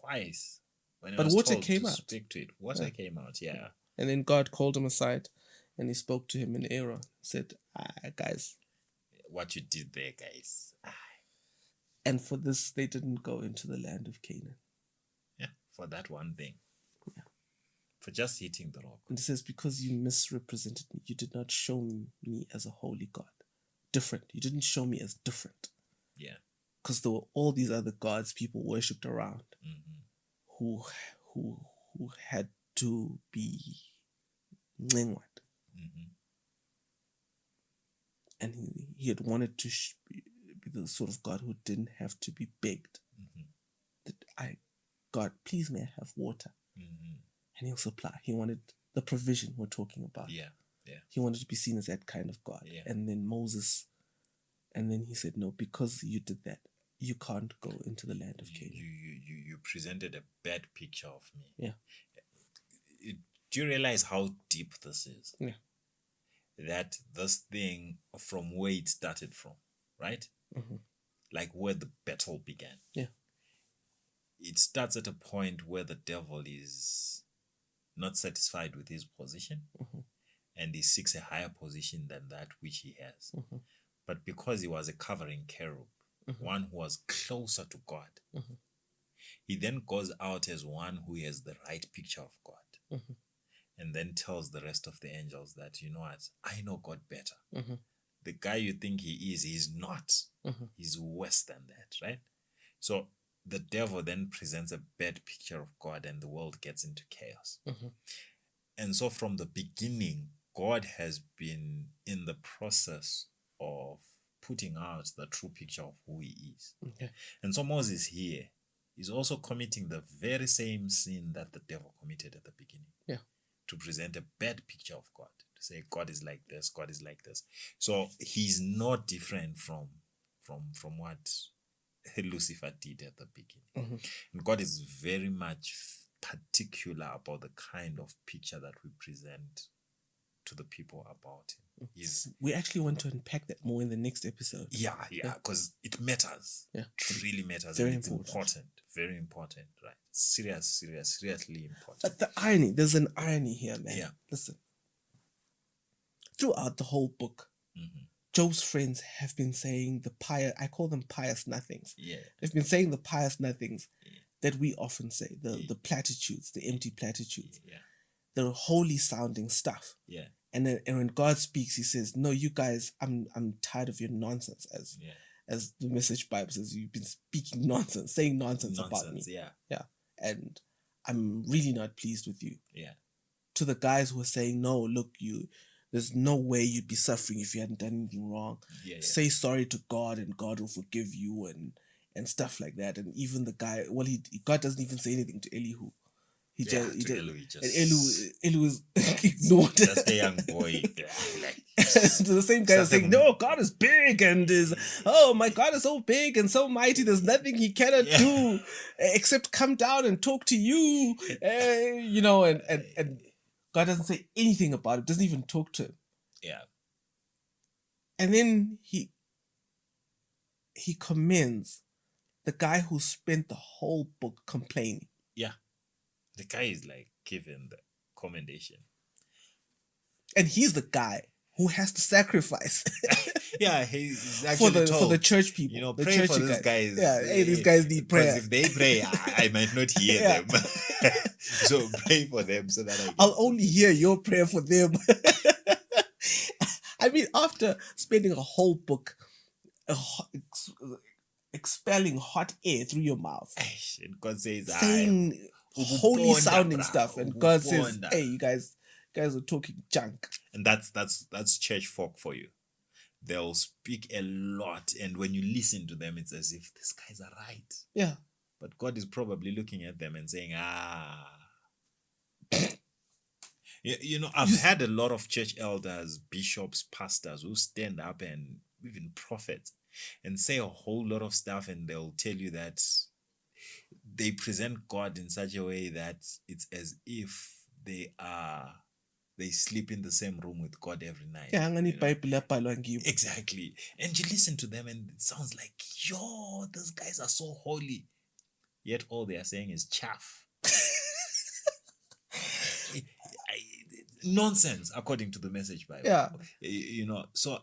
When but water came out. Speak to it. Water came out, yeah. And then God called him aside and he spoke to him in Aaron. Said, guys. What you did there, guys. And for this, they didn't go into the land of Canaan. Yeah, for that one thing. Yeah. For just hitting the rock. And it says, because you misrepresented me, you did not show me as a holy God. Different. You didn't show me as different. Yeah. Because there were all these other gods people worshipped around, mm-hmm. who had to be mm-hmm. And he had wanted to be the sort of God who didn't have to be begged. Mm-hmm. That God, please may I have water, and he'll supply. He wanted the provision we're talking about. Yeah. He wanted to be seen as that kind of God. Yeah. And then Moses, and then he said, no, because you did that, you can't go into the land of Canaan. You presented a bad picture of me. Yeah. Do you realize how deep this is? Yeah. That this thing from where it started from, right? like where the battle began. Yeah. It starts at a point where the devil is not satisfied with his position and he seeks a higher position than that which he has. But because he was a covering cherub, one who was closer to God, he then goes out as one who has the right picture of God. And then tells the rest of the angels that, you know what, I know God better. The guy you think he is, he's not. He's worse than that, right? So the devil then presents a bad picture of God and the world gets into chaos. And so from the beginning, God has been in the process of putting out the true picture of who he is. And so Moses here is also committing the very same sin that the devil committed at the beginning. To present a bad picture of God, to say God is like this, God is like this. So he's not different from what Lucifer did at the beginning. And God is very much particular about the kind of picture that we present to the people about him. We actually want to unpack that more in the next episode. Yeah, because it matters. Yeah. It really matters. Very and it's important. Very important, right? Seriously important. But the irony, there's an irony here, man. Yeah. Listen. Throughout the whole book, Job's friends have been saying I call them pious nothings. Yeah. They've been saying the pious nothings that we often say, the platitudes, the empty platitudes, the holy sounding stuff. Yeah. And when God speaks, he says, no, you guys, I'm tired of your nonsense. As the Message Bible says, you've been speaking nonsense, saying nonsense about me. Yeah. And I'm really not pleased with you. Yeah. To the guys who are saying, no, look, there's no way you'd be suffering if you hadn't done anything wrong. Say sorry to God and God will forgive you and stuff like that. And even the guy, God doesn't even say anything to Elihu. Elihu is ignored. That's the young boy. So the same guy is saying, no, God is big and my God is so big and so mighty. There's nothing he cannot do except come down and talk to you. And God doesn't say anything about it. Doesn't even talk to him. Yeah. And then he commends the guy who spent the whole book complaining. Yeah. The guy is like given the commendation. And he's the guy who has to sacrifice. Yeah, he's actually for the church people. You know, the pray for these guys. Yeah, hey, these guys need prayer. If they pray, I might not hear them. So pray for them so that I'll only hear your prayer for them. I mean, after spending a whole book expelling hot air through your mouth, and God says, saying holy sounding stuff, and God says, hey, you guys are talking junk. And that's church folk for you. They'll speak a lot, and when you listen to them, it's as if these guys are right. Yeah. But God is probably looking at them and saying, You know, I've had a lot of church elders, bishops, pastors who stand up, and even prophets, and say a whole lot of stuff, and they'll tell you that they present God in such a way that it's as if they sleep in the same room with God every night. Yeah, exactly. And you listen to them and it sounds like, yo, those guys are so holy. Yet all they are saying is chaff. Nonsense, according to the Message Bible. Yeah. You know, so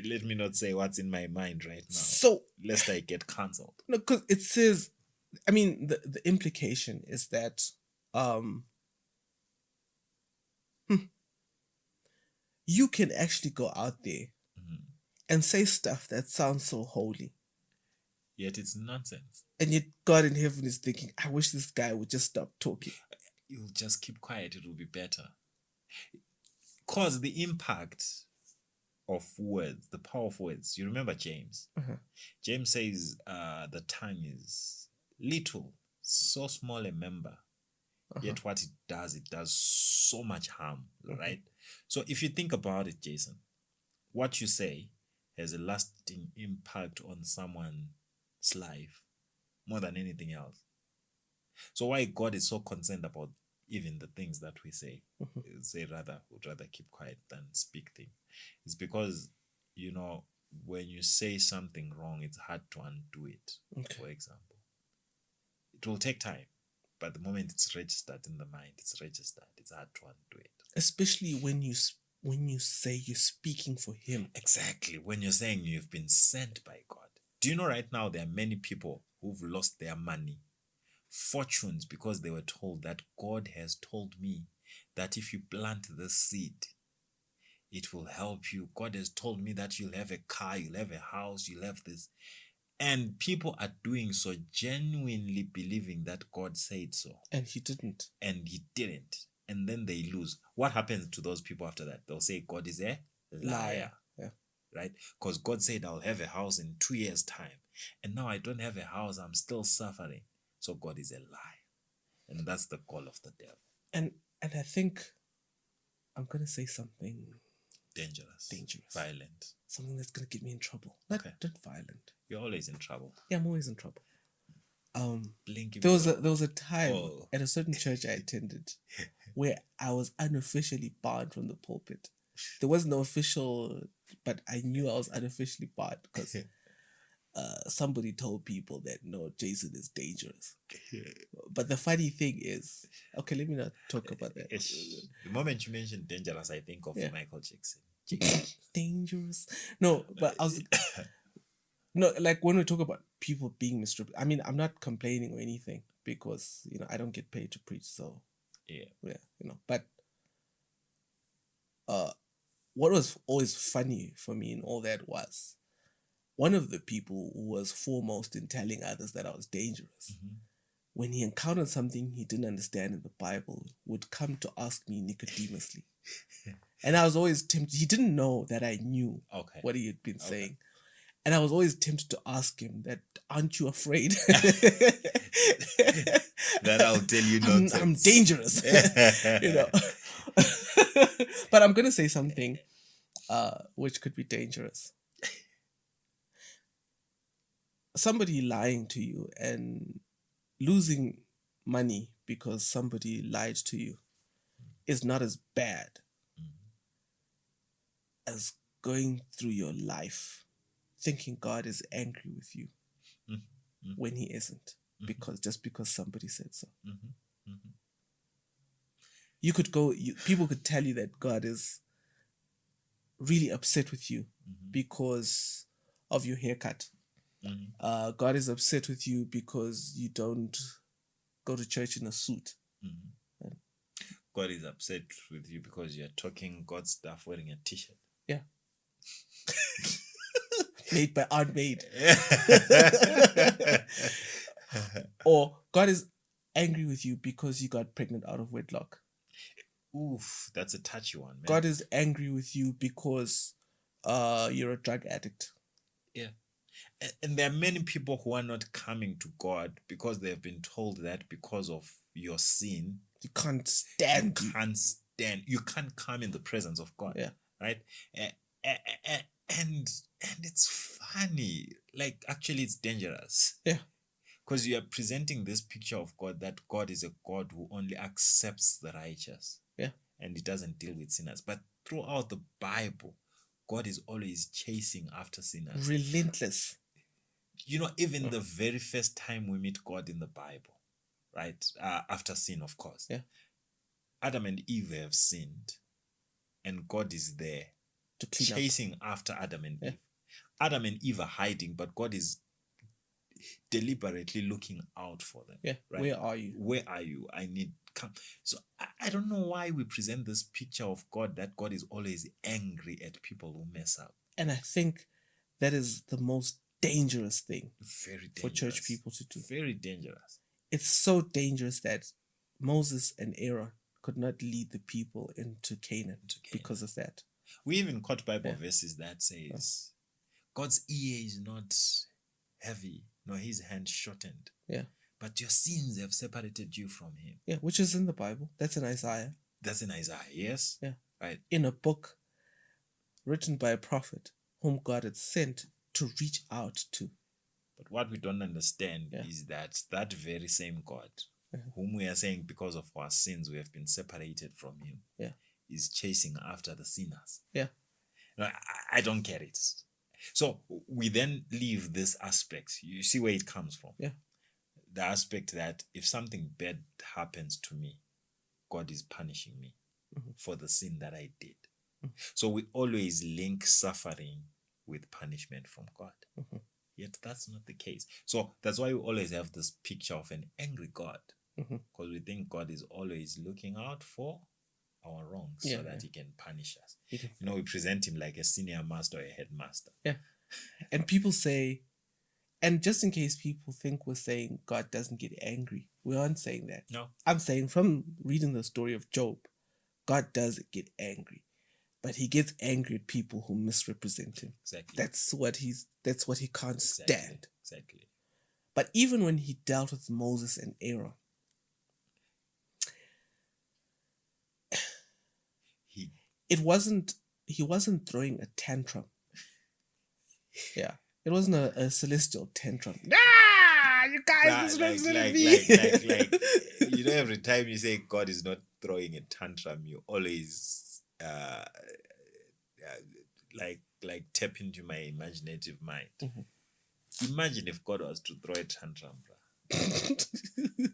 let me not say what's in my mind right now. So lest I get cancelled. No, because it says, I mean, the implication is that you can actually go out there and say stuff that sounds so holy. Yet it's nonsense. And yet God in heaven is thinking, I wish this guy would just stop talking. You'll just keep quiet, it will be better. Because the impact of words, the power of words, you remember James. James says the tongue is little, so small a member, yet what it does so much harm, right? So if you think about it, Jason, what you say has a lasting impact on someone's life more than anything else. So why God is so concerned about even the things that we say, Mhm. would rather keep quiet than speak things. It's because, when you say something wrong, it's hard to undo it. Okay. For example, it will take time, but the moment it's registered in the mind, it's registered. It's hard to undo it. Especially when you say you're speaking for him. Exactly. When you're saying you've been sent by God. Do you know right now there are many people who've lost their money, fortunes, because they were told that God has told me that if you plant this seed, it will help you. God has told me that you'll have a car, you'll have a house, you'll have this. And people are doing so, genuinely believing that God said so. And he didn't. And he didn't. And then they lose. What happens to those people after that? They'll say God is a liar. Yeah. Right? Because God said I'll have a house in 2 years' time. And now I don't have a house. I'm still suffering. So God is a liar. And that's the call of the devil. And I think I'm going to say something dangerous, violent, something that's going to get me in trouble. Not violent. You're always in trouble. Yeah, I'm always in trouble. Blink. There was a time at a certain church I attended where I was unofficially barred from the pulpit. There was no official, but I knew I was unofficially barred because somebody told people that no, Jason is dangerous. But the funny thing is, okay, let me not talk about that. The moment you mention dangerous, I think of Michael Jackson. Dangerous. No, but I was no, like when we talk about people being mistreated, I mean, I'm not complaining or anything because I don't get paid to preach, so yeah, But what was always funny for me in all that was one of the people who was foremost in telling others that I was dangerous. Mm-hmm. When he encountered something he didn't understand in the Bible, would come to ask me Nicodemously. And I was always tempted. He didn't know that I knew what he had been saying. And I was always tempted to ask him that, aren't you afraid? That I'll tell you nonsense. I'm dangerous. But I'm going to say something which could be dangerous. Somebody lying to you and losing money because somebody lied to you is not as bad as going through your life thinking God is angry with you when he isn't, because somebody said so. You could people could tell you that God is really upset with you because of your haircut. God is upset with you because you don't go to church in a suit. God is upset with you because you're talking God's stuff wearing a t-shirt. Yeah. Made by Untamed. Or God is angry with you because you got pregnant out of wedlock. Oof, that's a touchy one, man. God is angry with you because you're a drug addict. Yeah. And there are many people who are not coming to God because they've been told that because of your sin, you can't stand. You can't come in the presence of God. Yeah. Right? And it's funny. Like, actually, it's dangerous. Yeah. Because you are presenting this picture of God, that God is a God who only accepts the righteous. Yeah. And he doesn't deal with sinners. But throughout the Bible, God is always chasing after sinners. Relentless. Even the very first time we meet God in the Bible, right? After sin, of course. Yeah. Adam and Eve have sinned. And God is there to clean chasing after Adam and Eve. Adam and Eve are hiding, but God is deliberately looking out for them. Yeah. Right? Where are you? Where are you? I need come. So I don't know why we present this picture of God, that God is always angry at people who mess up. And I think that is the most dangerous thing for church people to do. Very dangerous. It's so dangerous that Moses and Aaron could not lead the people into Canaan because of that. We even quote Bible verses that says, God's ear is not heavy, nor his hand shortened. Yeah. But your sins have separated you from him. Yeah, which is in the Bible. That's in Isaiah. That's in Isaiah, yes? Yeah. Right. In a book written by a prophet whom God had sent to reach out to. But what we don't understand is that very same God whom we are saying because of our sins we have been separated from him, is chasing after the sinners. No, I don't get it. So we then leave this aspect. You see where it comes from. The aspect that if something bad happens to me, God is punishing me for the sin that I did. So we always link suffering with punishment from God. Yet that's not the case. So that's why we always have this picture of an angry God, because we think God is always looking out for our wrongs so that he can punish us. We present him like a senior master or a headmaster. And people say, and just in case people think we're saying God doesn't get angry, we aren't saying that. No. I'm saying from reading the story of Job, God does get angry, but he gets angry at people who misrepresent him. Exactly. That's what he can't stand. Exactly. But even when he dealt with Moses and Aaron, he wasn't throwing a tantrum. It wasn't a celestial tantrum. You guys misrepresented me. Every time you say God is not throwing a tantrum, you always tap into my imaginative mind. Imagine if God was to throw a tantrum, bro.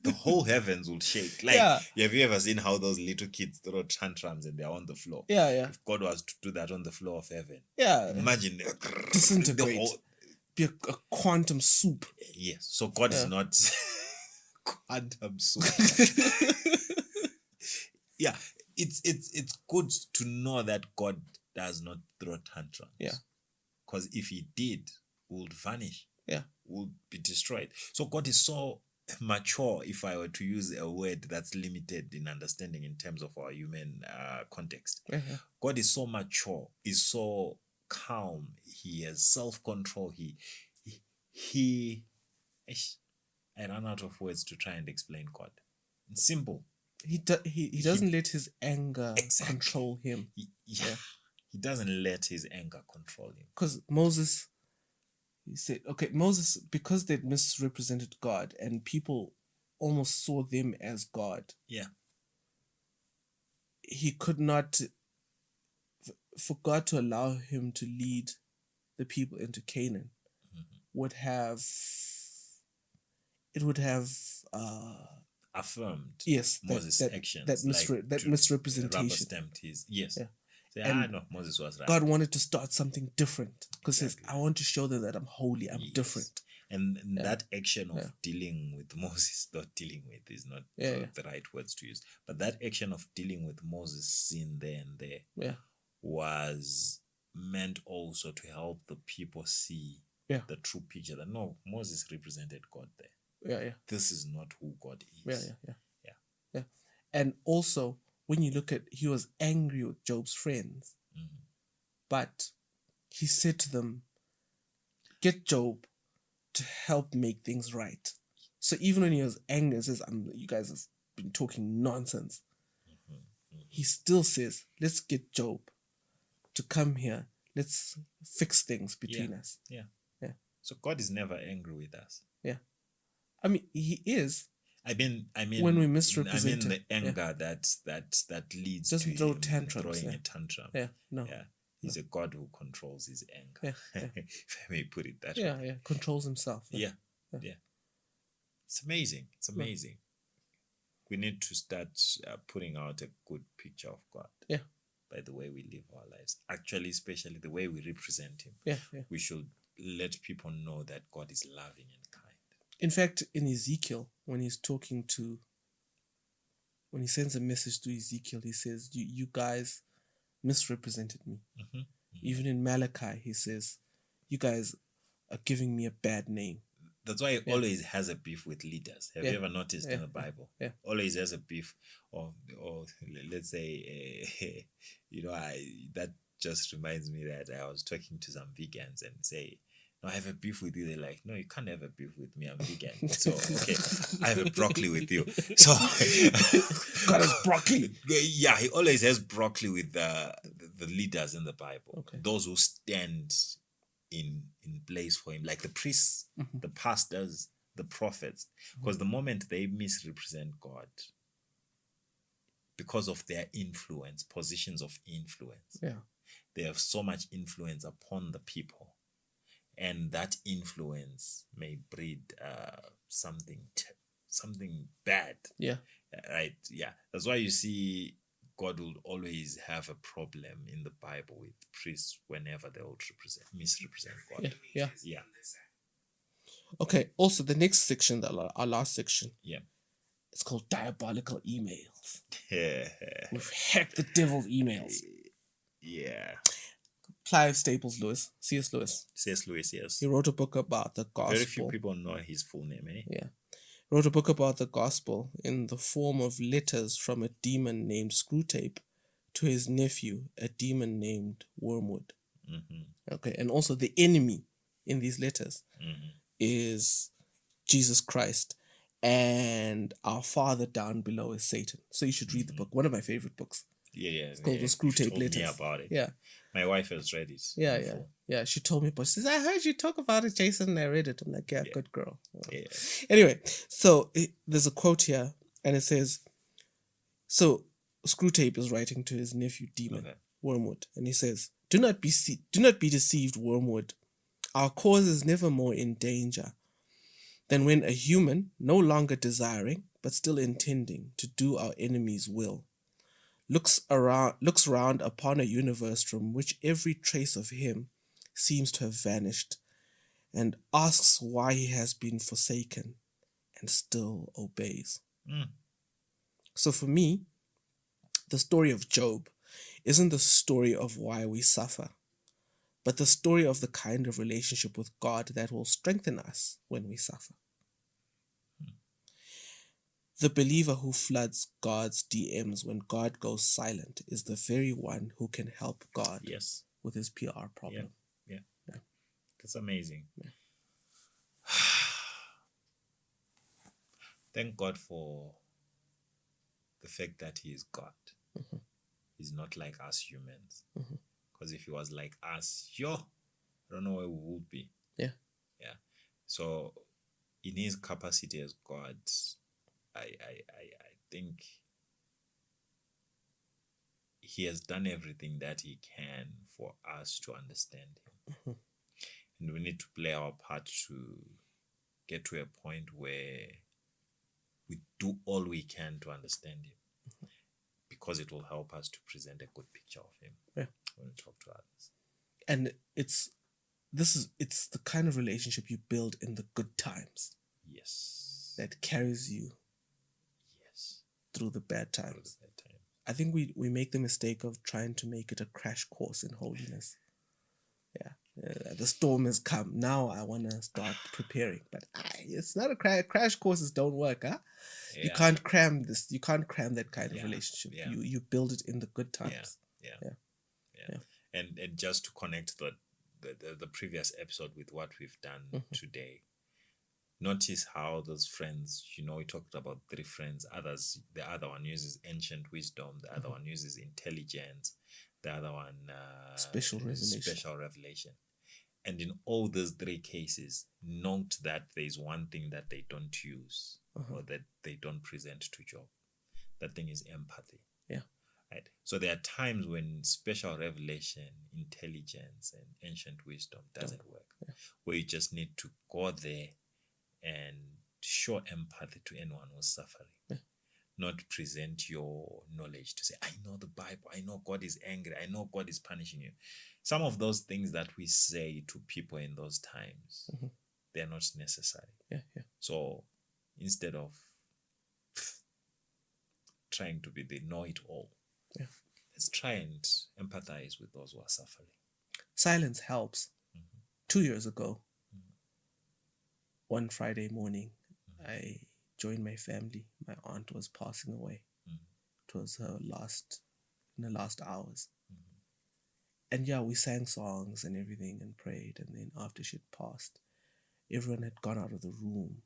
The whole heavens would shake. Have you ever seen how those little kids throw tantrums and they're on the floor? If God was to do that on the floor of heaven, imagine disintegrate. Be a quantum soup. Yes. So God is not quantum soup. It's good to know that God does not throw tantrums. Because if he did, we would vanish. Would be destroyed. So God is so mature, if I were to use a word that's limited in understanding in terms of our human context. God is so mature, is so calm, he has self-control, I ran out of words to try and explain God. It's simple. He doesn't let his anger control him. He doesn't let his anger control him. Because Moses, he said, Moses, because they'd misrepresented God and people almost saw them as God. He could not, for God to allow him to lead the people into Canaan, would have affirmed Moses' actions. That misrepresentation. Rubber stamped his, Moses was right. God wanted to start something different because he says, I want to show them that I'm holy, I'm different. And that action of dealing with Moses, not dealing with is not the right words to use, but that action of dealing with Moses' sin there and there was meant also to help the people see the true picture that no, Moses represented God there. This is not who God is. And also, when you look at, he was angry with Job's friends, but he said to them, get Job to help make things right. So even when he was angry and says, you guys have been talking nonsense, he still says, let's get Job to come here. Let's fix things between us. So God is never angry with us. I mean, he is. I mean, when we misrepresent the anger that leads doesn't to throw him tantrums, throwing a tantrum. He's a God who controls his anger. If I may put it that way. Controls himself. It's amazing. It's amazing. We need to start putting out a good picture of God. By the way we live our lives. Actually, especially the way we represent him. We should let people know that God is loving and kind. In fact, in Ezekiel, when he sends a message to Ezekiel, he says, you guys misrepresented me. Even in Malachi, he says, you guys are giving me a bad name. That's why he always has a beef with leaders. Have you ever noticed in the Bible? Always has a beef, or let's say, that just reminds me that I was talking to some vegans and say, no, I have a beef with you. They're like, no, you can't have a beef with me. I'm vegan. So, okay, I have a broccoli with you. So, God has broccoli. Yeah, he always has broccoli with the leaders in the Bible. Those who stand in place for him, like the priests, the pastors, the prophets, because the moment they misrepresent God, because of their influence, positions of influence, Yeah. they have so much influence upon the people, and that influence may breed something bad. Yeah. Right? Yeah. That's why you see God will always have a problem in the Bible with priests whenever they would misrepresent God. Yeah. Yeah. Yeah. Okay. Also, the next section, our last section, Yeah. it's called diabolical emails. Yeah. We've hacked the devil's emails. Yeah. Clive Staples Lewis, C.S. Lewis. C.S. Lewis, yes. He wrote a book about the gospel. Very few people know his full name, eh? Yeah. Wrote a book about the gospel in the form of letters from a demon named Screwtape to his nephew, a demon named Wormwood. Mm-hmm. Okay. And also the enemy in these letters Mm-hmm. is Jesus Christ, and our father down below is Satan. So you should read the book. One of my favorite books. Yeah. It's called The You've Screwtape told me Letters. about it. Yeah. My wife has read it. Yeah, in yeah. full. Yeah, she told me, but she says, I heard you talk about it, Jason, and I read it. I'm like, yeah. Good girl. Yeah. Anyway, so there's a quote here, and it says, so Screwtape is writing to his nephew Demon, Okay. Wormwood, and he says, do not be deceived, Wormwood. Our cause is never more in danger than when a human, no longer desiring, but still intending to do our enemy's will, looks round upon a universe from which every trace of him seems to have vanished, and asks why he has been forsaken and still obeys. Mm. So for me, the story of Job isn't the story of why we suffer, but the story of the kind of relationship with God that will strengthen us when we suffer. The believer who floods God's DMs when God goes silent is the very one who can help God Yes. with his PR problem. Yeah. That's amazing. Yeah. Thank God for the fact that he is God. Mm-hmm. He's not like us humans. Mm-hmm. Because if he was like us, I don't know where we would be. Yeah. Yeah. So in his capacity as God, I think he has done everything that he can for us to understand him. Mm-hmm. And we need to play our part to get to a point where we do all we can to understand him, because it will help us to present a good picture of him when we talk to others. And it's the kind of relationship you build in the good times. Yes. That carries you through the bad times. I think we make the mistake of trying to make it a crash course in holiness. The storm has come. Now I want to start preparing. But it's not a crash courses don't work, huh? Yeah. You can't cram this. You can't cram that kind of relationship. Yeah. You build it in the good times. Yeah. And just to connect the previous episode with what we've done today, notice how those friends, we talked about 3 friends. The other one uses ancient wisdom. The other one uses intelligence. The other one special revelation. And in all those 3 cases, note that there's one thing that they don't use or that they don't present to Job. That thing is empathy. Yeah. Right. So there are times when special revelation, intelligence, and ancient wisdom doesn't work, where you just need to go there and show empathy to anyone who's suffering. Not present your knowledge to say, I know the Bible, I know God is angry, I know God is punishing you. Some of those things that we say to people in those times, they're not necessary. So instead of trying to be the know-it-all, let's try and empathize with those who are suffering. Silence helps. 2 years ago, one Friday morning, I joined my family. My aunt was passing away. It was her in the last hours. And we sang songs and everything and prayed. And then after she'd passed, everyone had gone out of the room.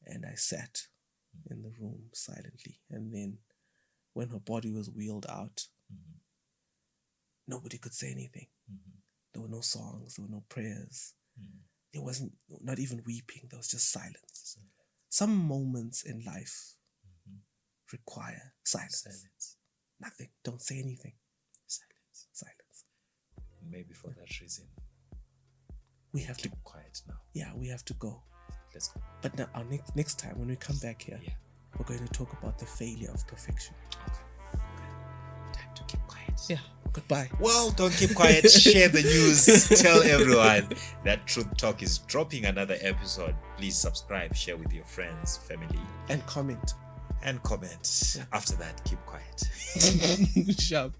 And I sat in the room silently. And then when her body was wheeled out, nobody could say anything. There were no songs, there were no prayers. There wasn't not even weeping. There was just silence. Some moments in life require silence. Nothing. Don't say anything. Silence. Maybe for that reason, We have keep to. quiet now. Yeah, we have to go. Let's go. But now, our next time when we come back here, Yeah. we're going to talk about the failure of perfection. Okay. Time to keep quiet. Yeah. Goodbye. Well, don't keep quiet. Share the news. Tell everyone that Truth Talk is dropping another episode. Please subscribe, share with your friends, family, And comment. and comment. After that, keep quiet. Sharp.